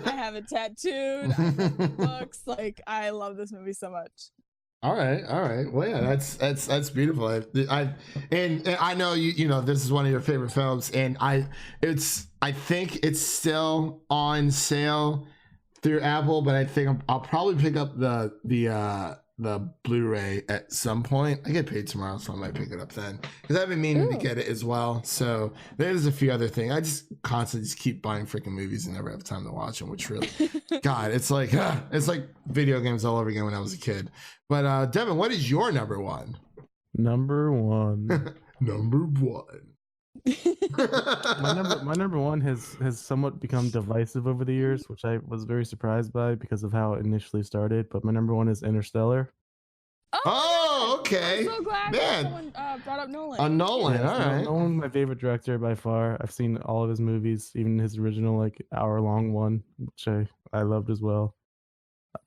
have it tattooed. I read the books. Like, I love this movie so much. All right. Well, yeah, that's beautiful. And I know you know this is one of your favorite films, and I think it's still on sale through Apple, but I think I'll probably pick up the Blu-ray at some point. I get paid tomorrow, so I might pick it up then, because I've been meaning to get it as well. So there's a few other things. I just constantly just keep buying freaking movies and never have time to watch them, which really, God, it's like video games all over again when I was a kid. But Devin, what is your number 1? Number 1. Number 1. My number one has somewhat become divisive over the years, which I was very surprised by because of how it initially started. But my number one is Interstellar. Oh, okay. I'm so glad Man. someone brought up Nolan. Nolan, all right. Nolan's my favorite director by far. I've seen all of his movies, even his original like hour-long one, which I loved as well.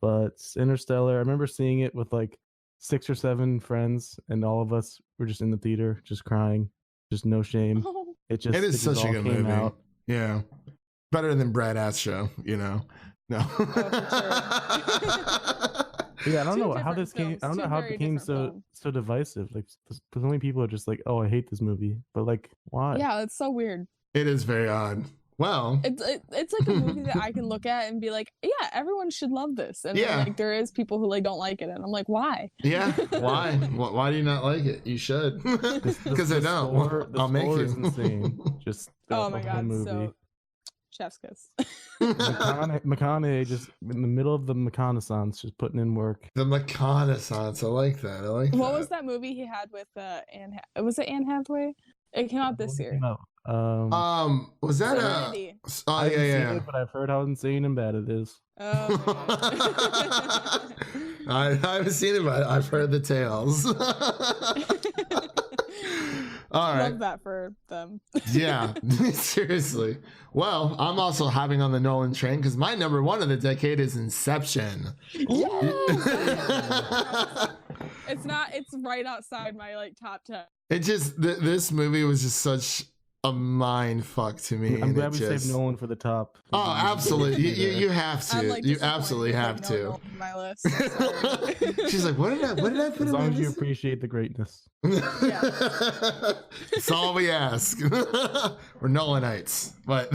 But Interstellar, I remember seeing it with like 6 or 7 friends, and all of us were just in the theater, just crying, just no shame. It is such a all good came movie. out. Yeah. Better than Brad Ass Show, No. Yeah, I don't know how different this came. films, I don't know two how it very became different so divisive. Like, so many people are just like, "Oh, I hate this movie," but like, why? Yeah, it's so weird. It is very odd. Well, It's like a movie that I can look at and be like, yeah, everyone should love this. And Yeah. then, like there is people who like don't like it, and I'm like, why? yeah. Why? Why do you not like it? You should. Because I don't. I'll make Is you. insane. Just Oh the my whole god, movie. so chef's kiss. McConaughey just in the middle of the reconnaissance, just putting in work. The reconnaissance. I like that. What was that movie he had with Anne? Was it Anne Hathaway? It came out this year. Was that Serenity. Oh I haven't yeah. seen it, but I've heard how insane and bad it is. Oh, I haven't seen it, but I've heard the tales. All right. Love that for them. Yeah, seriously. Well, I'm also hopping on the Nolan train because my number one of the decade is Inception. It's right outside my like top 10. It just this movie was just such a mind fuck to me. I'm glad we saved Nolan for the top. Oh, absolutely. You have to. I'm, like, you disappointed absolutely with, have like, no to. Nolan on my list. Sorry. She's like, what did I put As in my long as you list? appreciate the greatness. That's all we ask. We're Nolanites, but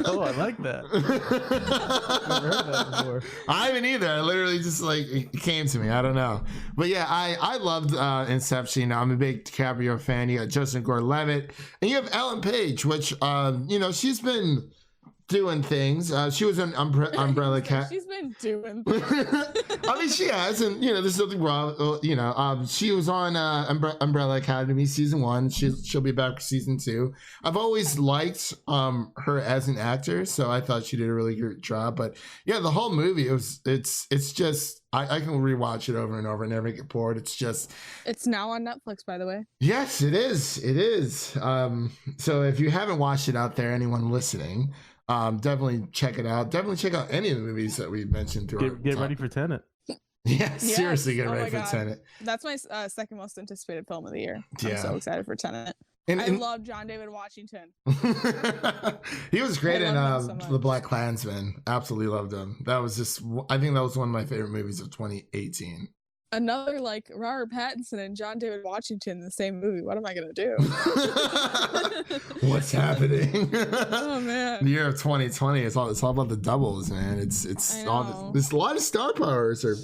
Oh, I like that. Never heard that before. I haven't either. I literally just like it came to me. I don't know, but yeah, I loved Inception. I'm a big DiCaprio fan. You got Justin Gordon-Levitt, and you have Ellen Page, which she's been doing things. She was an Umbrella Academy. She's been doing things. I mean, she has, and there's nothing wrong. She was on Umbrella Academy season 1. She'll be back for season 2. I've always liked her as an actor, so I thought she did a really good job. But yeah, the whole movie it's just I can rewatch it over and over and never get bored. It's now on Netflix, by the way. Yes, it is. It is. So if you haven't watched it out there, anyone listening, definitely check it out. Definitely check out any of the movies that we mentioned throughout. Get ready for Tenet. Yeah, seriously, get ready for Tenet. That's my second most anticipated film of the year. Yeah. I'm so excited for Tenet. I love John David Washington. He was great in so The Black Klansman. Absolutely loved him. I think that was one of my favorite movies of 2018. Another like Robert Pattinson and John David Washington in the same movie. What am I gonna do? What's happening? Oh man. The year of 2020. It's all about the doubles, man. It's all there's a lot of star powers, or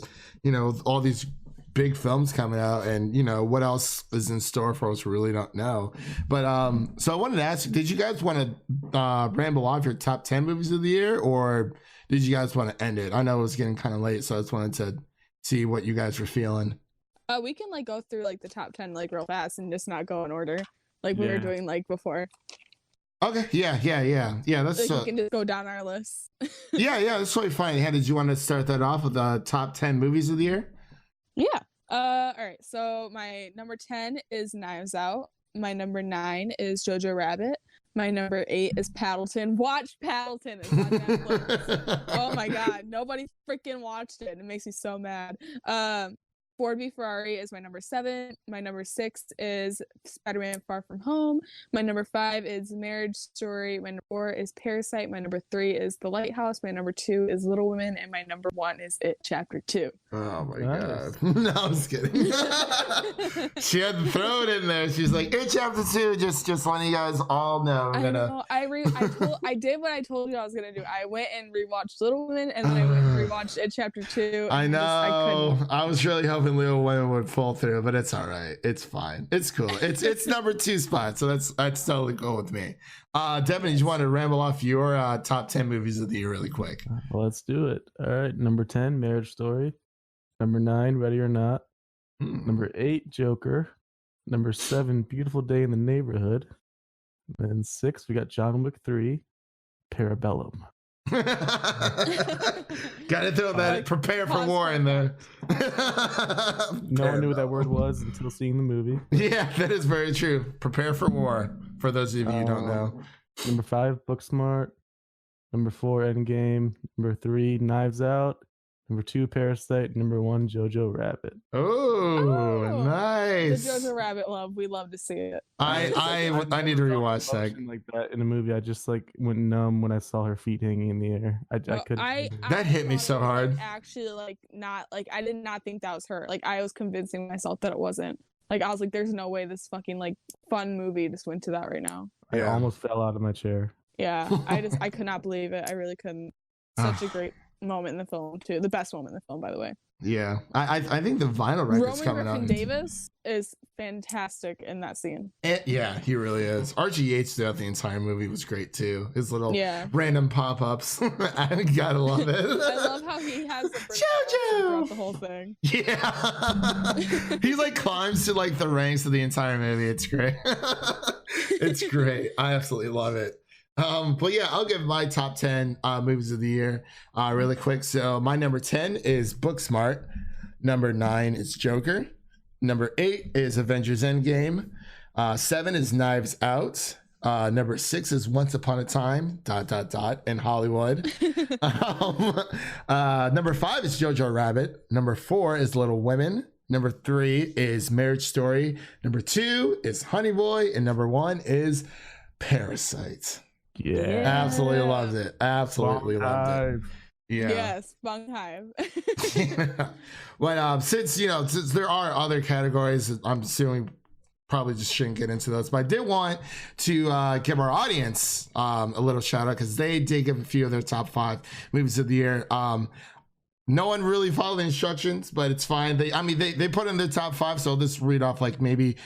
all these big films coming out, and what else is in store for us, we really don't know. But so I wanted to ask you, did you guys want to ramble off your top 10 movies of the year, or did you guys want to end it? I know it was getting kind of late, so I just wanted to see what you guys were feeling. We can like go through like the top 10 like real fast and just not go in order like we were doing like before. Okay, yeah. That's like we can just go down our list. yeah, that's totally fine. Did you want to start that off with the top 10 movies of the year? Yeah. All right. So my number 10 is Knives Out. My number 9 is Jojo Rabbit. My number 8 is Paddleton. Watch Paddleton. It's on Netflix. Oh my god, nobody freaking watched it. It makes me so mad. Ford v Ferrari is my number 7. My number 6 is Spider-Man Far From Home. My number 5 is Marriage Story. My number 4 is Parasite. My number 3 is The Lighthouse. My number 2 is Little Women. And my number 1 is It Chapter 2. Oh my god. No, I was kidding. She had to throw it in there. She's like, It Chapter 2, just letting you guys all know. I know. I did what I told you I was gonna do. I went and rewatched Little Women, and then I went and rewatched It Chapter 2. I know. I was really hoping Little Women would fall through, but it's all right. It's fine. It's cool. It's number 2 spot, so that's totally cool with me. Devin, you want to ramble off your top 10 movies of the year really quick? Well, let's do it. All right, number 10, Marriage Story. Number 9, Ready or Not. Number 8, Joker. Number 7, Beautiful Day in the Neighborhood. And 6, we got John Wick 3, Parabellum. Gotta throw that prepare for war in there. No one knew what that word was until seeing the movie. Yeah, that is very true. Prepare for war, for those of you who don't know. Number 5, Booksmart. Number 4, Endgame. Number 3, Knives Out. Number 2, Parasite. Number 1, Jojo Rabbit. Oh, nice. The Jojo Rabbit love. We love to see it. I need to rewatch that. Like that in a movie, I just like went numb when I saw her feet hanging in the air. I couldn't. That hit me so hard. Actually, like not like I did not think that was her. Like I was convincing myself that it wasn't. Like I was like, there's no way this fucking like fun movie just went to that right now. I almost fell out of my chair. Yeah, I could not believe it. I really couldn't. Such a great moment in the film too. The best moment in the film, by the way. Yeah, I think the vinyl record's coming out. Roman Griffin Davis is fantastic in that scene. Yeah, he really is. RG Yates throughout the entire movie was great too. His little random pop-ups. I gotta love it. I love how he has the Jojo throughout the whole thing. Yeah. He like climbs to like the ranks of the entire movie. It's great. It's great. I absolutely love it. But yeah, I'll give my top 10 movies of the year really quick. So my number 10 is Booksmart. Number 9 is Joker. Number 8 is Avengers Endgame. 7 is Knives Out. Number 6 is Once Upon a Time, ... in Hollywood. Number 5 is Jojo Rabbit. Number 4 is Little Women. Number 3 is Marriage Story. Number 2 is Honey Boy. And number 1 is Parasite. Yeah. Absolutely loved it. Absolutely loved it. Yeah. Yes, Bong Hive. But since there are other categories, I'm assuming probably just shouldn't get into those. But I did want to give our audience a little shout out because they did give a few of their top 5 movies of the year. No one really followed the instructions, but it's fine. They put in their top 5, so I'll just read off like maybe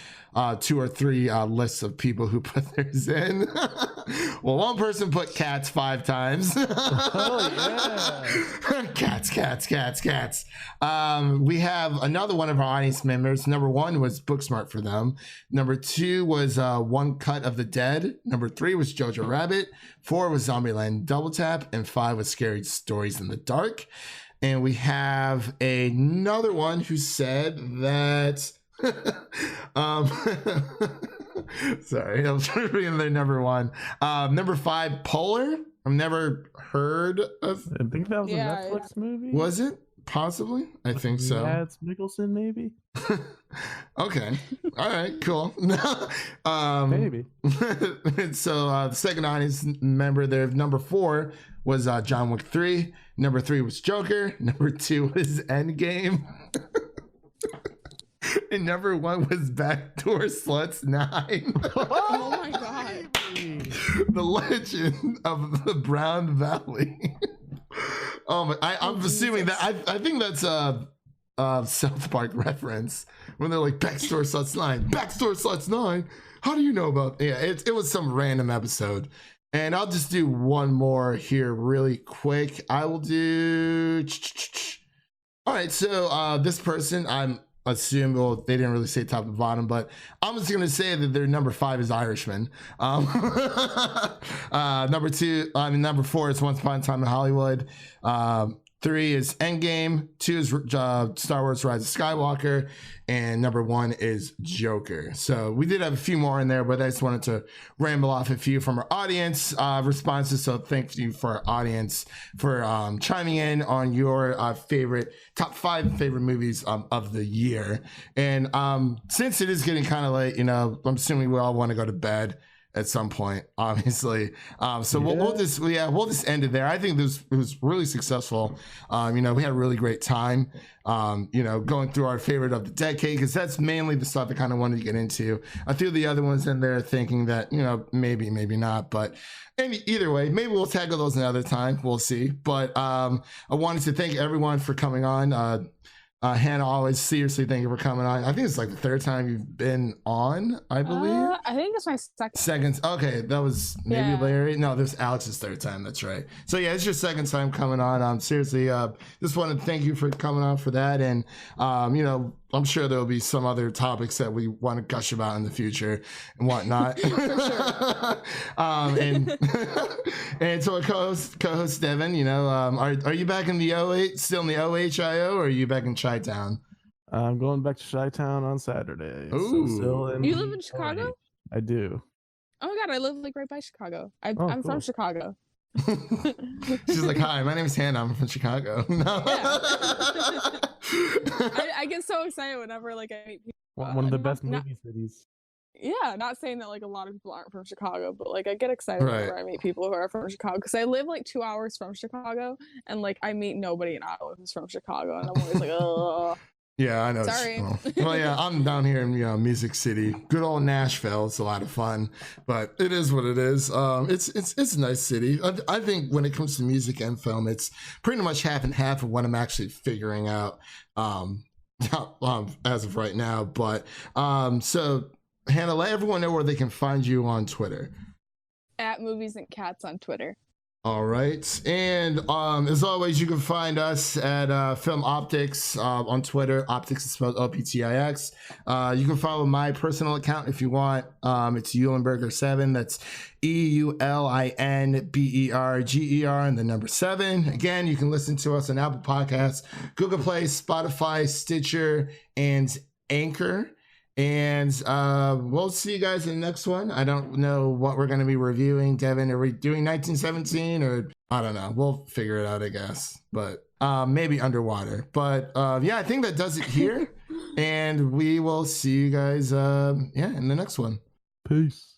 2 or 3 lists of people who put theirs in. Well, one person put cats 5 times. Oh yeah, cats. We have another one of our audience members. Number 1 was Booksmart for them. Number 2 was One Cut of the Dead. Number 3 was Jojo Rabbit. 4 was Zombieland Double Tap, and 5 was Scary Stories in the Dark. And we have another one who said that sorry, I was reading their number 1. Number 5, Polar. I've never heard of. I think that was a Netflix movie. Was it? Possibly. I think so. Yeah, it's Nicholson, maybe. Okay. All right, cool. Maybe. So the second audience member there, number 4 was John Wick 3. Number 3 was Joker. Number 2 was Endgame. And number 1 was Backdoor Sluts 9. Oh my god. The Legend of the Brown Valley. I'm assuming that I think that's a South Park reference when they're like Backdoor Sluts 9. Backdoor Sluts 9. How do you know about? Yeah, it was some random episode. And I'll just do one more here really quick. I will do. All right, so this person, I'm assuming, well, they didn't really say top to bottom, but I'm just going to say that their number 5 is Irishman. Number 4 is Once Upon a Time in Hollywood. 3 is Endgame. 2 is Star Wars Rise of Skywalker. And number 1 is Joker. So we did have a few more in there, but I just wanted to ramble off a few from our audience responses. So thank you for our audience for chiming in on your top 5 favorite movies of the year. And since it is getting kind of late, I'm assuming we all want to go to bed at some point, obviously. So we'll just end it there. I think it was really successful. We had a really great time, going through our favorite of the decade, because that's mainly the stuff I kind of wanted to get into. I threw the other ones in there thinking that, maybe not, but either way, maybe we'll tackle those another time. We'll see. But I wanted to thank everyone for coming on. Hannah, always seriously thank you for coming on. I think it's like the third time you've been on, I believe. I think it's my second. Okay, that was maybe Yeah. Larry. No, this was Alex's third time. That's right. So yeah, it's your second time coming on. Seriously, just want to thank you for coming on for that. And you know, I'm sure there'll be some other topics that we want to gush about in the future and whatnot. And and so our co-host Devin, you know, are you back in the still in the OHIO, or are you back in Chi-Town? I'm going back to Chi-Town on Saturday. Ooh. So still in You live in Chicago? I do. Oh my god, I live like right by Chicago. I'm cool. from Chicago. She's like, hi, my name is Hannah. I'm from Chicago. No. I get so excited whenever like I meet people. One of the best not- movie cities. Yeah, not saying that like a lot of people aren't from Chicago, but like I get excited Right. whenever I meet people who are from Chicago because I live like 2 hours from Chicago, and like I meet nobody in Iowa who's from Chicago, and I'm always like, oh. Yeah, I know. Sorry. Well, yeah, I'm down here in Music City, good old Nashville. It's a lot of fun, but it is what it is. It's a nice city. I think when it comes to music and film, it's pretty much half and half of what I'm actually figuring out as of right now. But so Hannah, let everyone know where they can find you on Twitter. At Movies and Cats on Twitter. All right. And as always, you can find us at Film Optics on Twitter. Optics is spelled OPTIX. You can follow my personal account if you want. It's Eulenberger7. That's EULINBERGER and the number 7. Again, you can listen to us on Apple Podcasts, Google Play, Spotify, Stitcher, and Anchor. And we'll see you guys in the next one. I don't know what we're going to be reviewing. Devin, are we doing 1917 or I don't know. We'll figure it out, I guess. But maybe underwater. But yeah, I think that does it here. And we will see you guys in the next one. Peace.